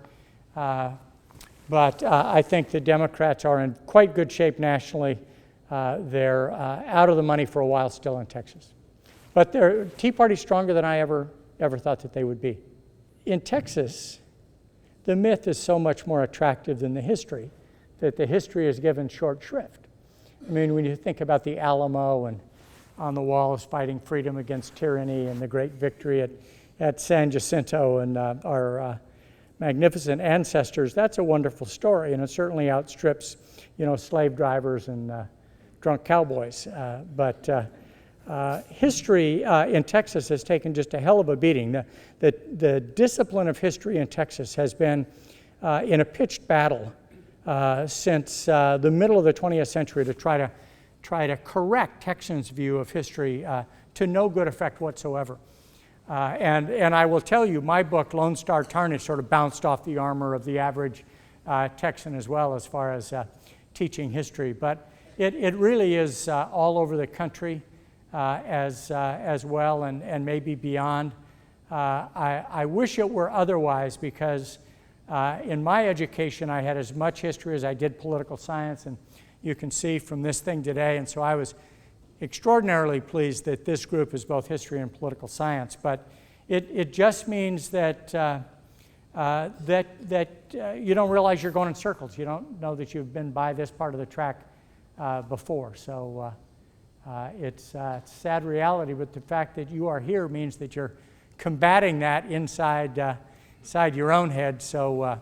Speaker 1: But I think the Democrats are in quite good shape nationally. They're out of the money for a while still in Texas. But they're Tea Party stronger than I ever thought that they would be. In Texas, the myth is so much more attractive than the history, that the history is given short shrift. I mean, when you think about the Alamo and on the walls fighting freedom against tyranny and the great victory at San Jacinto and our magnificent ancestors, that's a wonderful story, and it certainly outstrips, slave drivers and drunk cowboys. But history in Texas has taken just a hell of a beating. The discipline of history in Texas has been in a pitched battle since the middle of the 20th century to try to correct Texans' view of history to no good effect whatsoever. And I will tell you, my book, Lone Star Tarnished, sort of bounced off the armor of the average Texan as well as far as teaching history. But it really is all over the country as well and maybe beyond. I wish it were otherwise, because in my education I had as much history as I did political science, and you can see from this thing today. And so I was extraordinarily pleased that this group is both history and political science, but it just means that you don't realize you're going in circles. You don't know that you've been by this part of the track before. So it's a sad reality, but the fact that you are here means that you're combating that inside your own head. So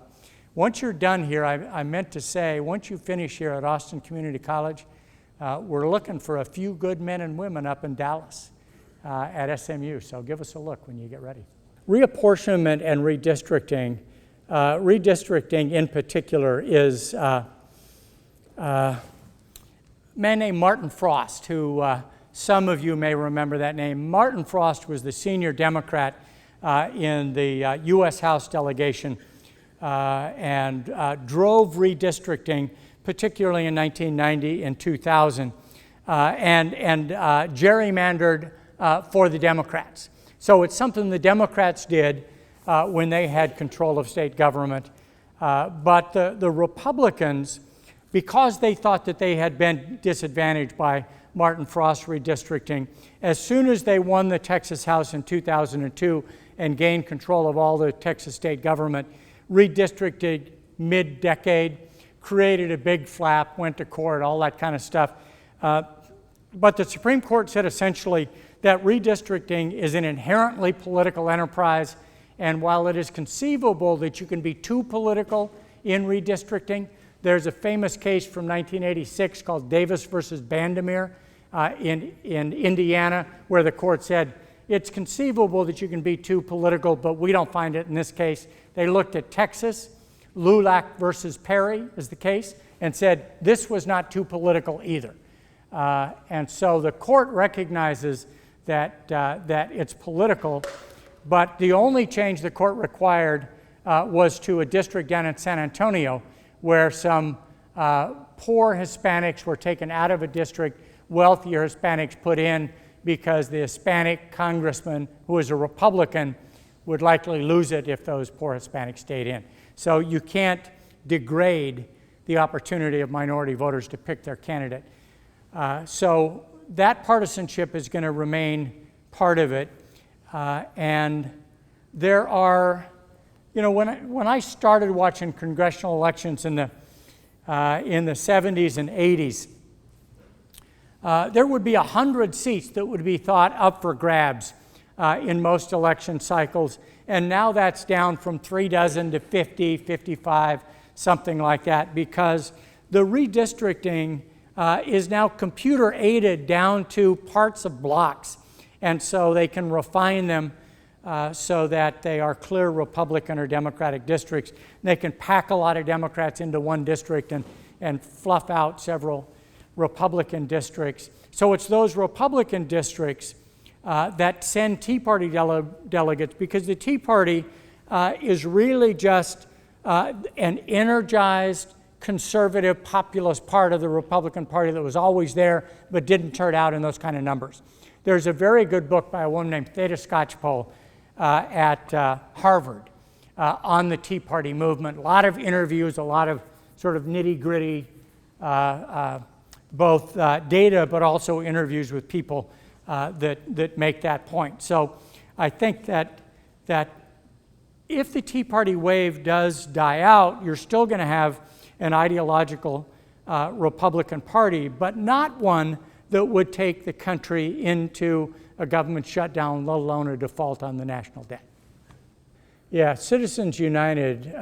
Speaker 1: once you're done here, I meant to say, once you finish here at Austin Community College, we're looking for a few good men and women up in Dallas at SMU, so give us a look when you get ready. Reapportionment and redistricting, redistricting in particular, is a man named Martin Frost, who some of you may remember that name. Martin Frost was the senior Democrat in the U.S. House delegation and drove redistricting, particularly in 1990 and 2000, and gerrymandered for the Democrats. So it's something the Democrats did when they had control of state government. But the Republicans because they thought that they had been disadvantaged by Martin Frost redistricting. As soon as they won the Texas House in 2002 and gained control of all the Texas state government, redistricted mid-decade, created a big flap, went to court, all that kind of stuff. But the Supreme Court said essentially that redistricting is an inherently political enterprise, and while it is conceivable that you can be too political in redistricting, there's a famous case from 1986 called Davis versus Bandemere in Indiana, where the court said it's conceivable that you can be too political, but we don't find it in this case. They looked at Texas, Lulac versus Perry is the case, and said this was not too political either. And so the court recognizes that it's political, but the only change the court required was to a district down in San Antonio where some poor Hispanics were taken out of a district, wealthier Hispanics put in, because the Hispanic congressman, who was a Republican, would likely lose it if those poor Hispanics stayed in. So you can't degrade the opportunity of minority voters to pick their candidate. So that partisanship is going to remain part of it. And there are, you know, when I started watching congressional elections in the 70s and 80s, there would be 100 seats that would be thought up for grabs in most election cycles. And now that's down from 36 to 50, 55, something like that, because the redistricting is now computer aided down to parts of blocks. And so they can refine them so that they are clear Republican or Democratic districts. They can pack a lot of Democrats into one district and fluff out several Republican districts. So it's those Republican districts that send Tea Party delegates, because the Tea Party is really just an energized, conservative, populist part of the Republican Party that was always there but didn't turn out in those kind of numbers. There's a very good book by a woman named Theda Skocpol at Harvard on the Tea Party movement. A lot of interviews, a lot of sort of nitty-gritty both data, but also interviews with people that make that point. So I think that if the Tea Party wave does die out, you're still going to have an ideological Republican Party, but not one that would take the country into a government shutdown, let alone a default on the national debt. Yeah, Citizens United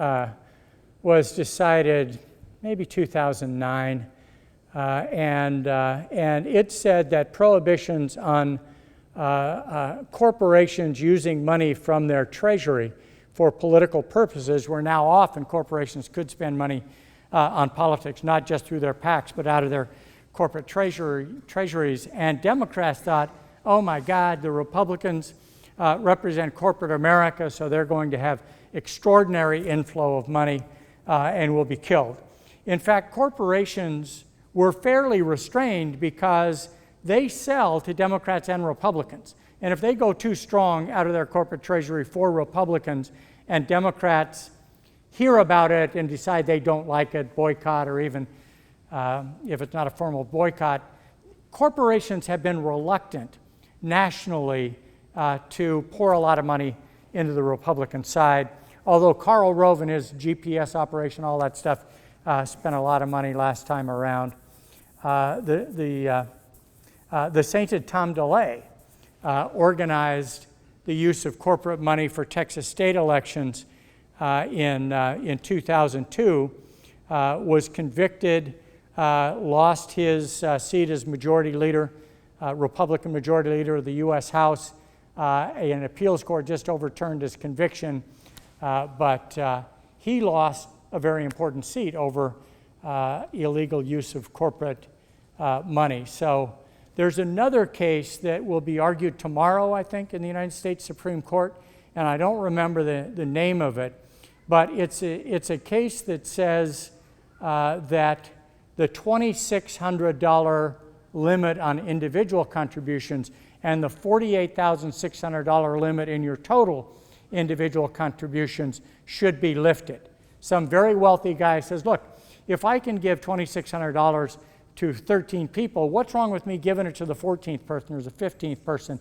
Speaker 1: was decided maybe 2009. And it said that prohibitions on corporations using money from their treasury for political purposes were now off, and corporations could spend money on politics, not just through their PACs, but out of their corporate treasuries. And Democrats thought, oh my God, the Republicans represent corporate America, so they're going to have extraordinary inflow of money and will be killed. In fact, corporations were fairly restrained because they sell to Democrats and Republicans. And if they go too strong out of their corporate treasury for Republicans and Democrats hear about it and decide they don't like it, boycott, or even if it's not a formal boycott, corporations have been reluctant nationally to pour a lot of money into the Republican side. Although Karl Rove and his GPS operation, all that stuff, spent a lot of money last time around. The sainted Tom DeLay organized the use of corporate money for Texas state elections in 2002, was convicted, lost his seat as majority leader, Republican majority leader of the U.S. House. An appeals court just overturned his conviction, but he lost a very important seat over illegal use of corporate money. So there's another case that will be argued tomorrow, I think, in the United States Supreme Court, and I don't remember the name of it, but it's a case that says that the $2,600 limit on individual contributions and the $48,600 limit in your total individual contributions should be lifted. Some very wealthy guy says, look, if I can give $2,600 to 13 people, what's wrong with me giving it to the 14th person or the 15th person?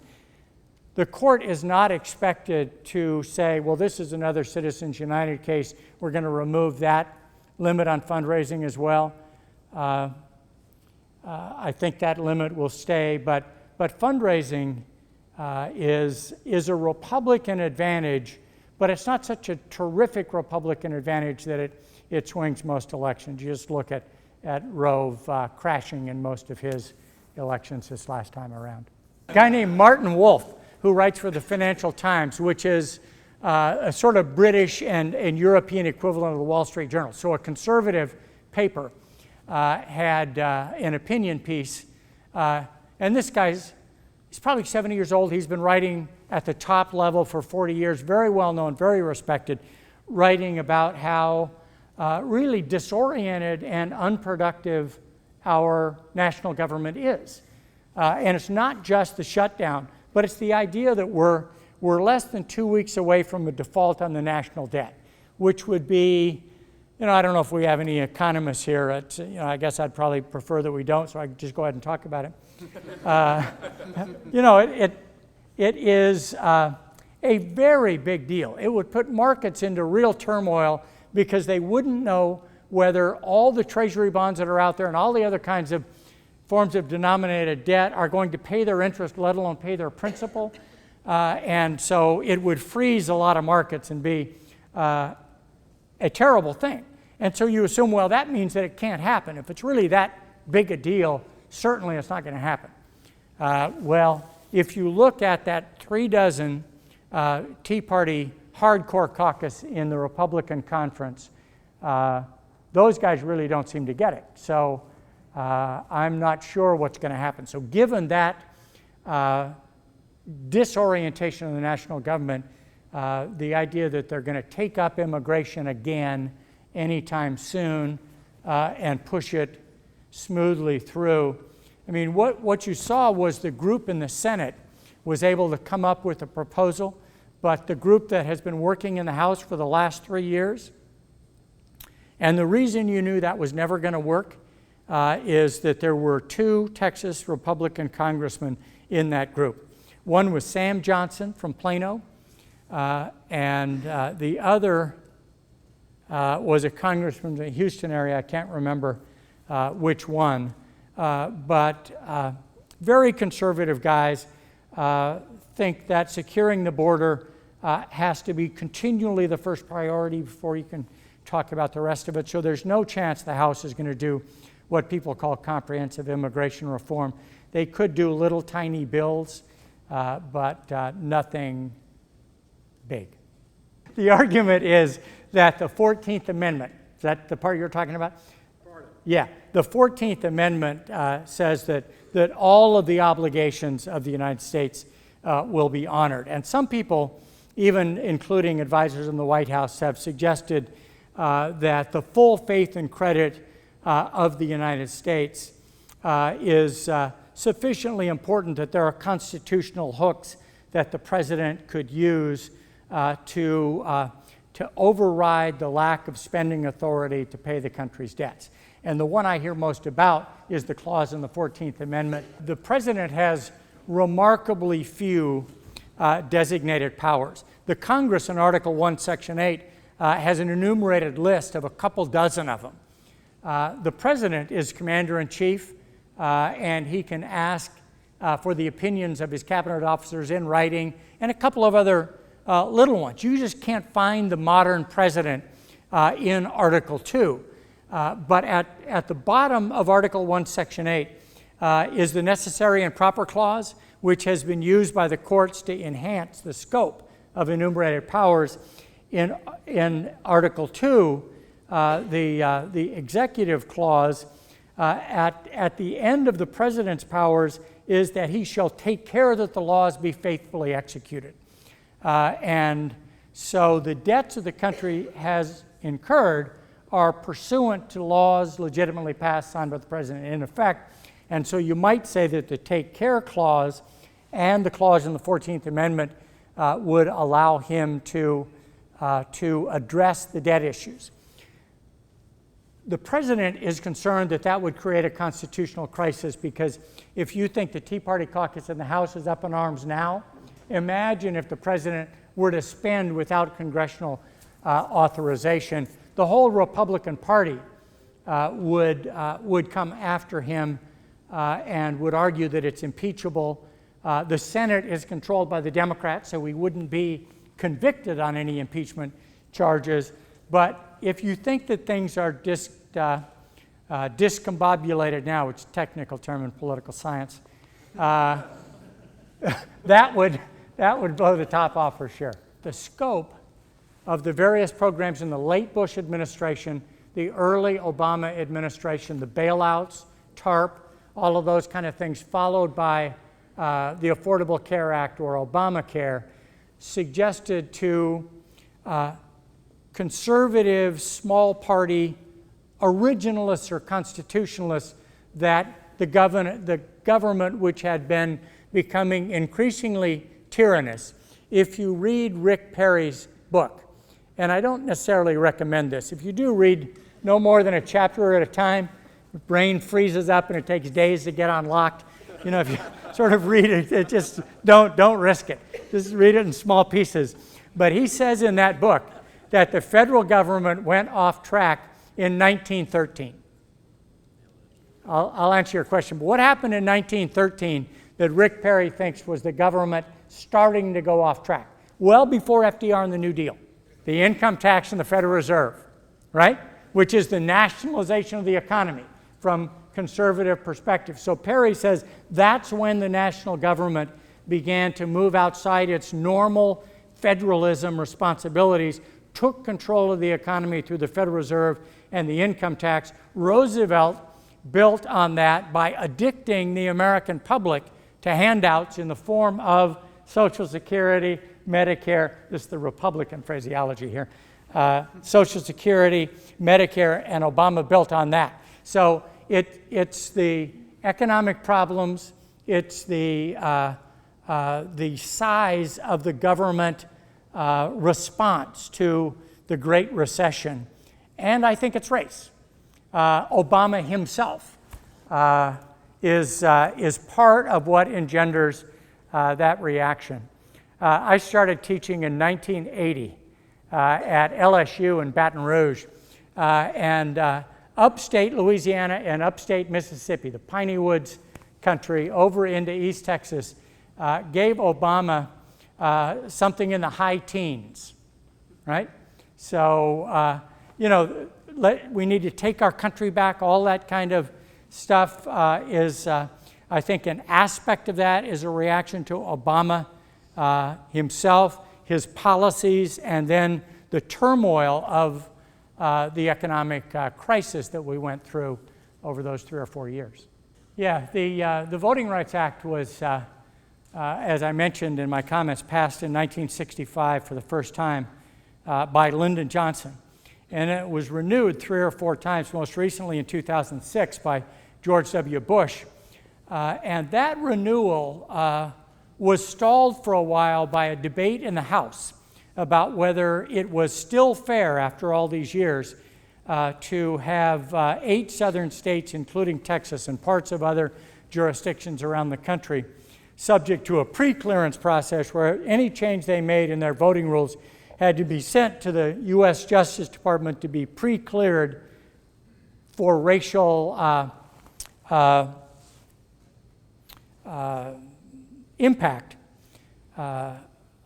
Speaker 1: The court is not expected to say, well, this is another Citizens United case. We're going to remove that limit on fundraising as well. I think that limit will stay, but fundraising is a Republican advantage, but it's not such a terrific Republican advantage that it swings most elections. You just look at Rove crashing in most of his elections this last time around. A guy named Martin Wolf, who writes for the Financial Times, which is a sort of British and European equivalent of the Wall Street Journal. So a conservative paper had an opinion piece. And this guy's, he's probably 70 years old. He's been writing at the top level for 40 years, very well known, very respected, writing about how really disoriented and unproductive our national government is. And it's not just the shutdown, but it's the idea that we're less than 2 weeks away from a default on the national debt, which would be, I don't know if we have any economists here. I guess I'd probably prefer that we don't, so I can just go ahead and talk about it. It is a very big deal. It would put markets into real turmoil because they wouldn't know whether all the treasury bonds that are out there and all the other kinds of forms of denominated debt are going to pay their interest, let alone pay their principal. And so it would freeze a lot of markets and be a terrible thing. And so you assume, well, that means that it can't happen. If it's really that big a deal, certainly it's not going to happen. Well, if you look at that 3 dozen Tea Party hardcore caucus in the Republican conference, those guys really don't seem to get it. So I'm not sure what's going to happen. So given that disorientation of the national government, the idea that they're going to take up immigration again anytime soon and push it smoothly through. I mean, what you saw was the group in the Senate was able to come up with a proposal, but the group that has been working in the House for the last 3 years, and the reason you knew that was never going to work is that there were 2 Texas Republican congressmen in that group. One was Sam Johnson from Plano, and the other was a congressman in the Houston area. I can't remember which one, but very conservative guys think that securing the border has to be continually the first priority before you can talk about the rest of it. So there's no chance the House is going to do what people call comprehensive immigration reform. They could do little tiny bills, but nothing big. The argument is that the 14th Amendment, is that the part you're talking about? Yeah, the 14th Amendment says that all of the obligations of the United States will be honored. And some people, even including advisors in the White House, have suggested that the full faith and credit of the United States is sufficiently important that there are constitutional hooks that the president could use to override the lack of spending authority to pay the country's debts. And the one I hear most about is the clause in the 14th Amendment. The president has remarkably few designated powers. The Congress in Article 1, Section 8 has an enumerated list of a couple dozen of them. The president is commander-in-chief, and he can ask for the opinions of his cabinet officers in writing, and a couple of other little ones. You just can't find the modern president in Article 2. But at the bottom of Article 1, Section 8 is the necessary and proper clause, which has been used by the courts to enhance the scope of enumerated powers. In Article 2, the executive clause at the end of the president's powers is that he shall take care that the laws be faithfully executed. And so the debts that the country has incurred are pursuant to laws legitimately passed, signed by the president in effect. And so you might say that the take care clause and the clause in the 14th Amendment would allow him to address the debt issues. the president is concerned that that would create a constitutional crisis, because if you think the Tea Party caucus in the House is up in arms now, imagine if the president were to spend without congressional authorization. The whole Republican Party would come after him and would argue that it's impeachable. The Senate is controlled by the Democrats, so we wouldn't be convicted on any impeachment charges. But if you think that things are discombobulated now, which is a technical term in political science, that would blow the top off for sure. The scope of the various programs in the late Bush administration, the early Obama administration, the bailouts, TARP, all of those kind of things, followed by the Affordable Care Act or Obamacare, suggested to conservative, small party, originalists or constitutionalists that the government, which had been becoming increasingly tyrannous. If you read Rick Perry's book, and I don't necessarily recommend this, if you do read no more than a chapter at a time, the brain freezes up and it takes days to get unlocked. You know, if you sort of read it, just don't risk it. Just read it in small pieces. But he says in that book that the federal government went off track in 1913. I'll answer your question. But what happened in 1913 that Rick Perry thinks was the government starting to go off track? Well before FDR and the New Deal. The income tax and the Federal Reserve, right? Which is the nationalization of the economy from conservative perspective. So Perry says that's when the national government began to move outside its normal federalism responsibilities, took control of the economy through the Federal Reserve and the income tax. Roosevelt built on that by addicting the American public to handouts in the form of Social Security, Medicare, this is the Republican phraseology here, Social Security, Medicare, and Obama built on that. So it's the economic problems, it's the size of the government response to the Great Recession, and I think it's race. Obama himself is part of what engenders that reaction. I started teaching in 1980 at LSU in Baton Rouge, and upstate Louisiana and upstate Mississippi, the Piney Woods country over into East Texas, gave Obama something in the high teens, right? So, you know, we need to take our country back. All that kind of stuff is, I think, an aspect of that is a reaction to Obama himself, his policies, and then the turmoil of the economic crisis that we went through over those 3 or 4 years. Yeah, the Voting Rights Act was, as I mentioned in my comments, passed in 1965 for the first time by Lyndon Johnson. And it was renewed 3 or 4 times, most recently in 2006 by George W. Bush. And that renewal was stalled for a while by a debate in the House about whether it was still fair after all these years to have 8 southern states, including Texas and parts of other jurisdictions around the country, subject to a pre-clearance process where any change they made in their voting rules had to be sent to the U.S. Justice Department to be pre-cleared for racial impact,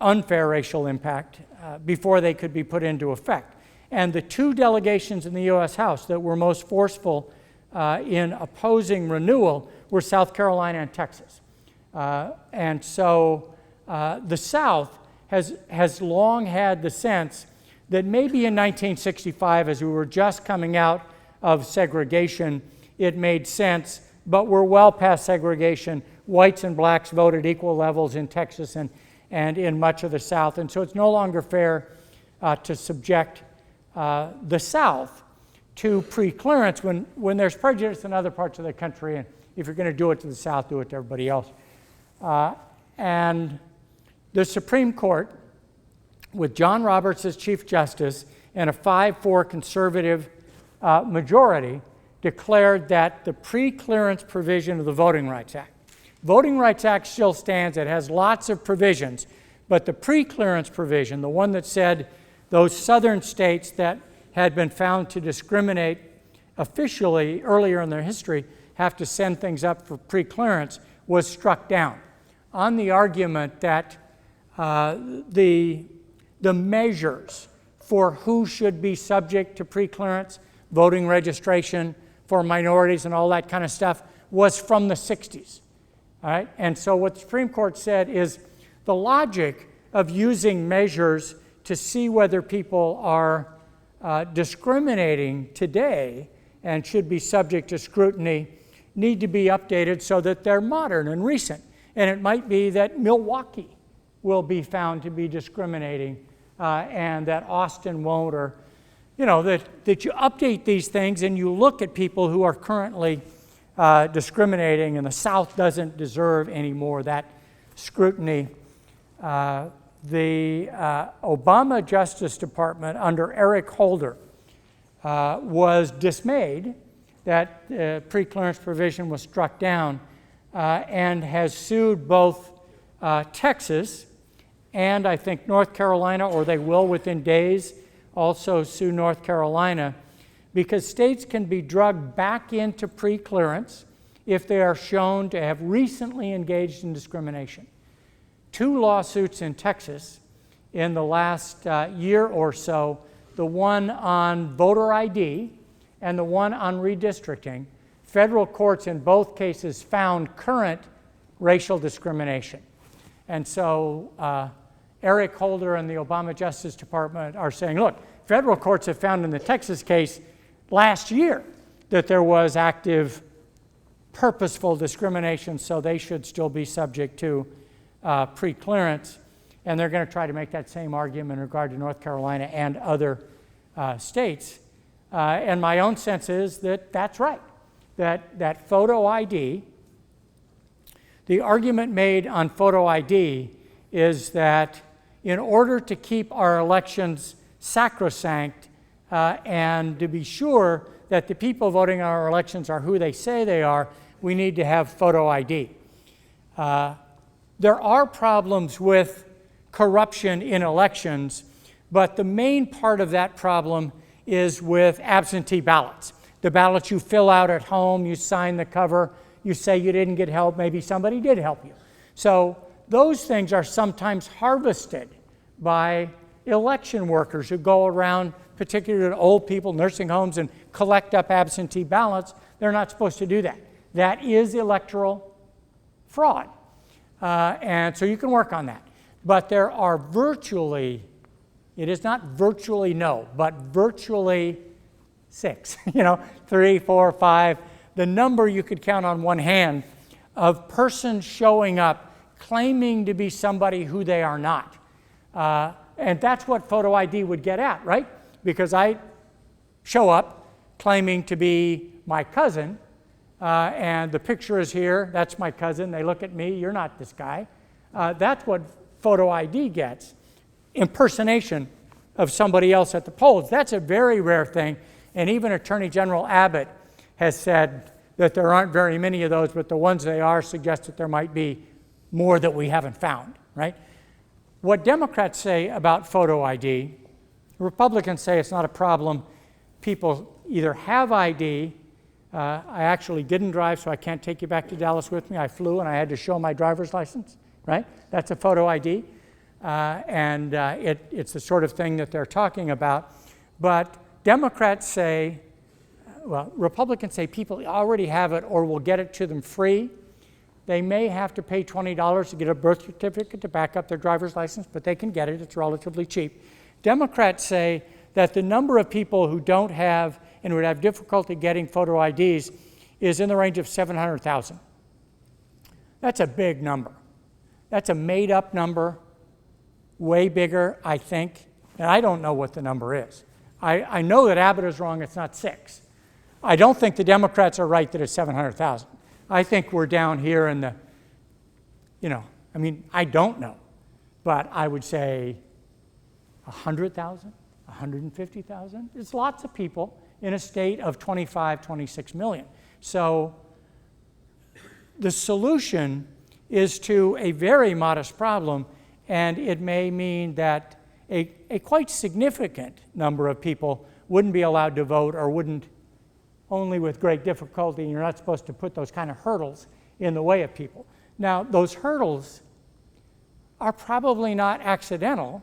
Speaker 1: unfair racial impact, before they could be put into effect. And the 2 delegations in the U.S. House that were most forceful in opposing renewal were South Carolina and Texas. And so the South has long had the sense that maybe in 1965, as we were just coming out of segregation, it made sense, but we're well past segregation. Whites and blacks voted equal levels in Texas and in much of the South, and so it's no longer fair to subject the South to pre-clearance when there's prejudice in other parts of the country, and if you're going to do it to the South, do it to everybody else. And the Supreme Court, with John Roberts as Chief Justice and a 5-4 conservative majority declared that the pre-clearance provision of the Voting Rights Act. Voting Rights Act still stands. It has lots of provisions, but the pre-clearance provision, the one that said those southern states that had been found to discriminate officially earlier in their history have to send things up for pre-clearance, was struck down on the argument that the measures for who should be subject to pre-clearance, voting registration for minorities and all that kind of stuff, was from the 60s. All right? And so what the Supreme Court said is the logic of using measures to see whether people are discriminating today and should be subject to scrutiny need to be updated so that they're modern and recent. And it might be that Milwaukee will be found to be discriminating and that Austin won't, or that you update these things and you look at people who are currently discriminating, and the South doesn't deserve any more that scrutiny. The Obama Justice Department under Eric Holder was dismayed that the pre-clearance provision was struck down and has sued both Texas and I think North Carolina, or they will within days also sue North Carolina, because states can be drugged back into pre-clearance if they are shown to have recently engaged in discrimination. 2 lawsuits in Texas in the last year or so, the one on voter ID and the one on redistricting, federal courts in both cases found current racial discrimination. And so Eric Holder and the Obama Justice Department are saying, look, federal courts have found in the Texas case last year that there was active, purposeful discrimination, so they should still be subject to pre-clearance. And they're going to try to make that same argument in regard to North Carolina and other states. And my own sense is that that's right, that photo ID, the argument made on photo ID is that in order to keep our elections sacrosanct and to be sure that the people voting on our elections are who they say they are, we need to have photo ID. There are problems with corruption in elections, but the main part of that problem is with absentee ballots. The ballots you fill out at home, you sign the cover, you say you didn't get help, maybe somebody did help you. So those things are sometimes harvested by election workers who go around, particularly to old people, nursing homes, and collect up absentee ballots. They're not supposed to do that. That is electoral fraud. And so you can work on that. But there are virtually, it is not virtually no, but virtually 6, 3, 4, 5, the number you could count on one hand of persons showing up claiming to be somebody who they are not. And that's what photo ID would get at, right? Because I show up claiming to be my cousin, and the picture is here, that's my cousin, they look at me, you're not this guy. That's what photo ID gets, impersonation of somebody else at the polls. That's a very rare thing, and even Attorney General Abbott has said that there aren't very many of those, but the ones they are suggest that there might be more that we haven't found, right? What Democrats say about photo ID, Republicans say it's not a problem. People either have ID, I actually didn't drive, so I can't take you back to Dallas with me. I flew and I had to show my driver's license, right? That's a photo ID. It's the sort of thing that they're talking about. But Democrats say, well, Republicans say people already have it or will get it to them free. They may have to pay $20 to get a birth certificate to back up their driver's license, but they can get it. It's relatively cheap. Democrats say that the number of people who don't have and would have difficulty getting photo IDs is in the range of 700,000. That's a big number. That's a made-up number, way bigger, I think, and I don't know what the number is. I know that Abbott is wrong, it's not 6. I don't think the Democrats are right that it's 700,000. I think we're down here in the, I don't know, but I would say 100,000, 150,000. It's lots of people, in a state of 25, 26 million. So the solution is to a very modest problem, and it may mean that a quite significant number of people wouldn't be allowed to vote, or wouldn't, only with great difficulty. You're not supposed to put those kind of hurdles in the way of people. Now, those hurdles are probably not accidental,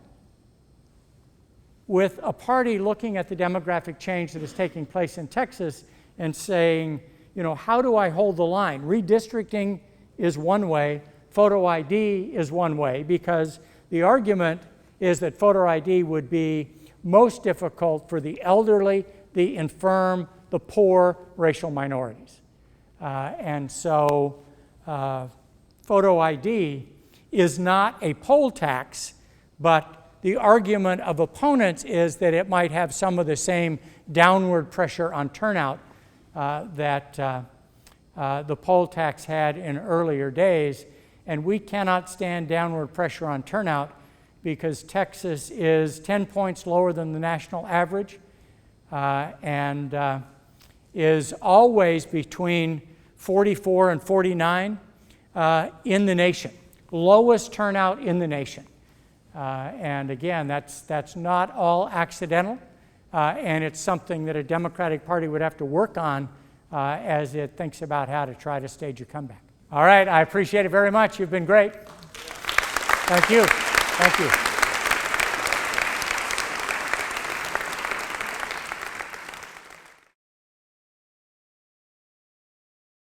Speaker 1: with a party looking at the demographic change that is taking place in Texas and saying, you know, how do I hold the line? Redistricting is one way, photo ID is one way, because the argument is that photo ID would be most difficult for the elderly, the infirm, the poor, racial minorities. And so photo ID is not a poll tax, but the argument of opponents is that it might have some of the same downward pressure on turnout that the poll tax had in earlier days. And we cannot stand downward pressure on turnout because Texas is 10 points lower than the national average and is always between 44 and 49 in the nation. Lowest turnout in the nation. And again, that's not all accidental, and it's something that a Democratic Party would have to work on as it thinks about how to try to stage a comeback. All right, I appreciate it very much. You've been great. Thank you. Thank you.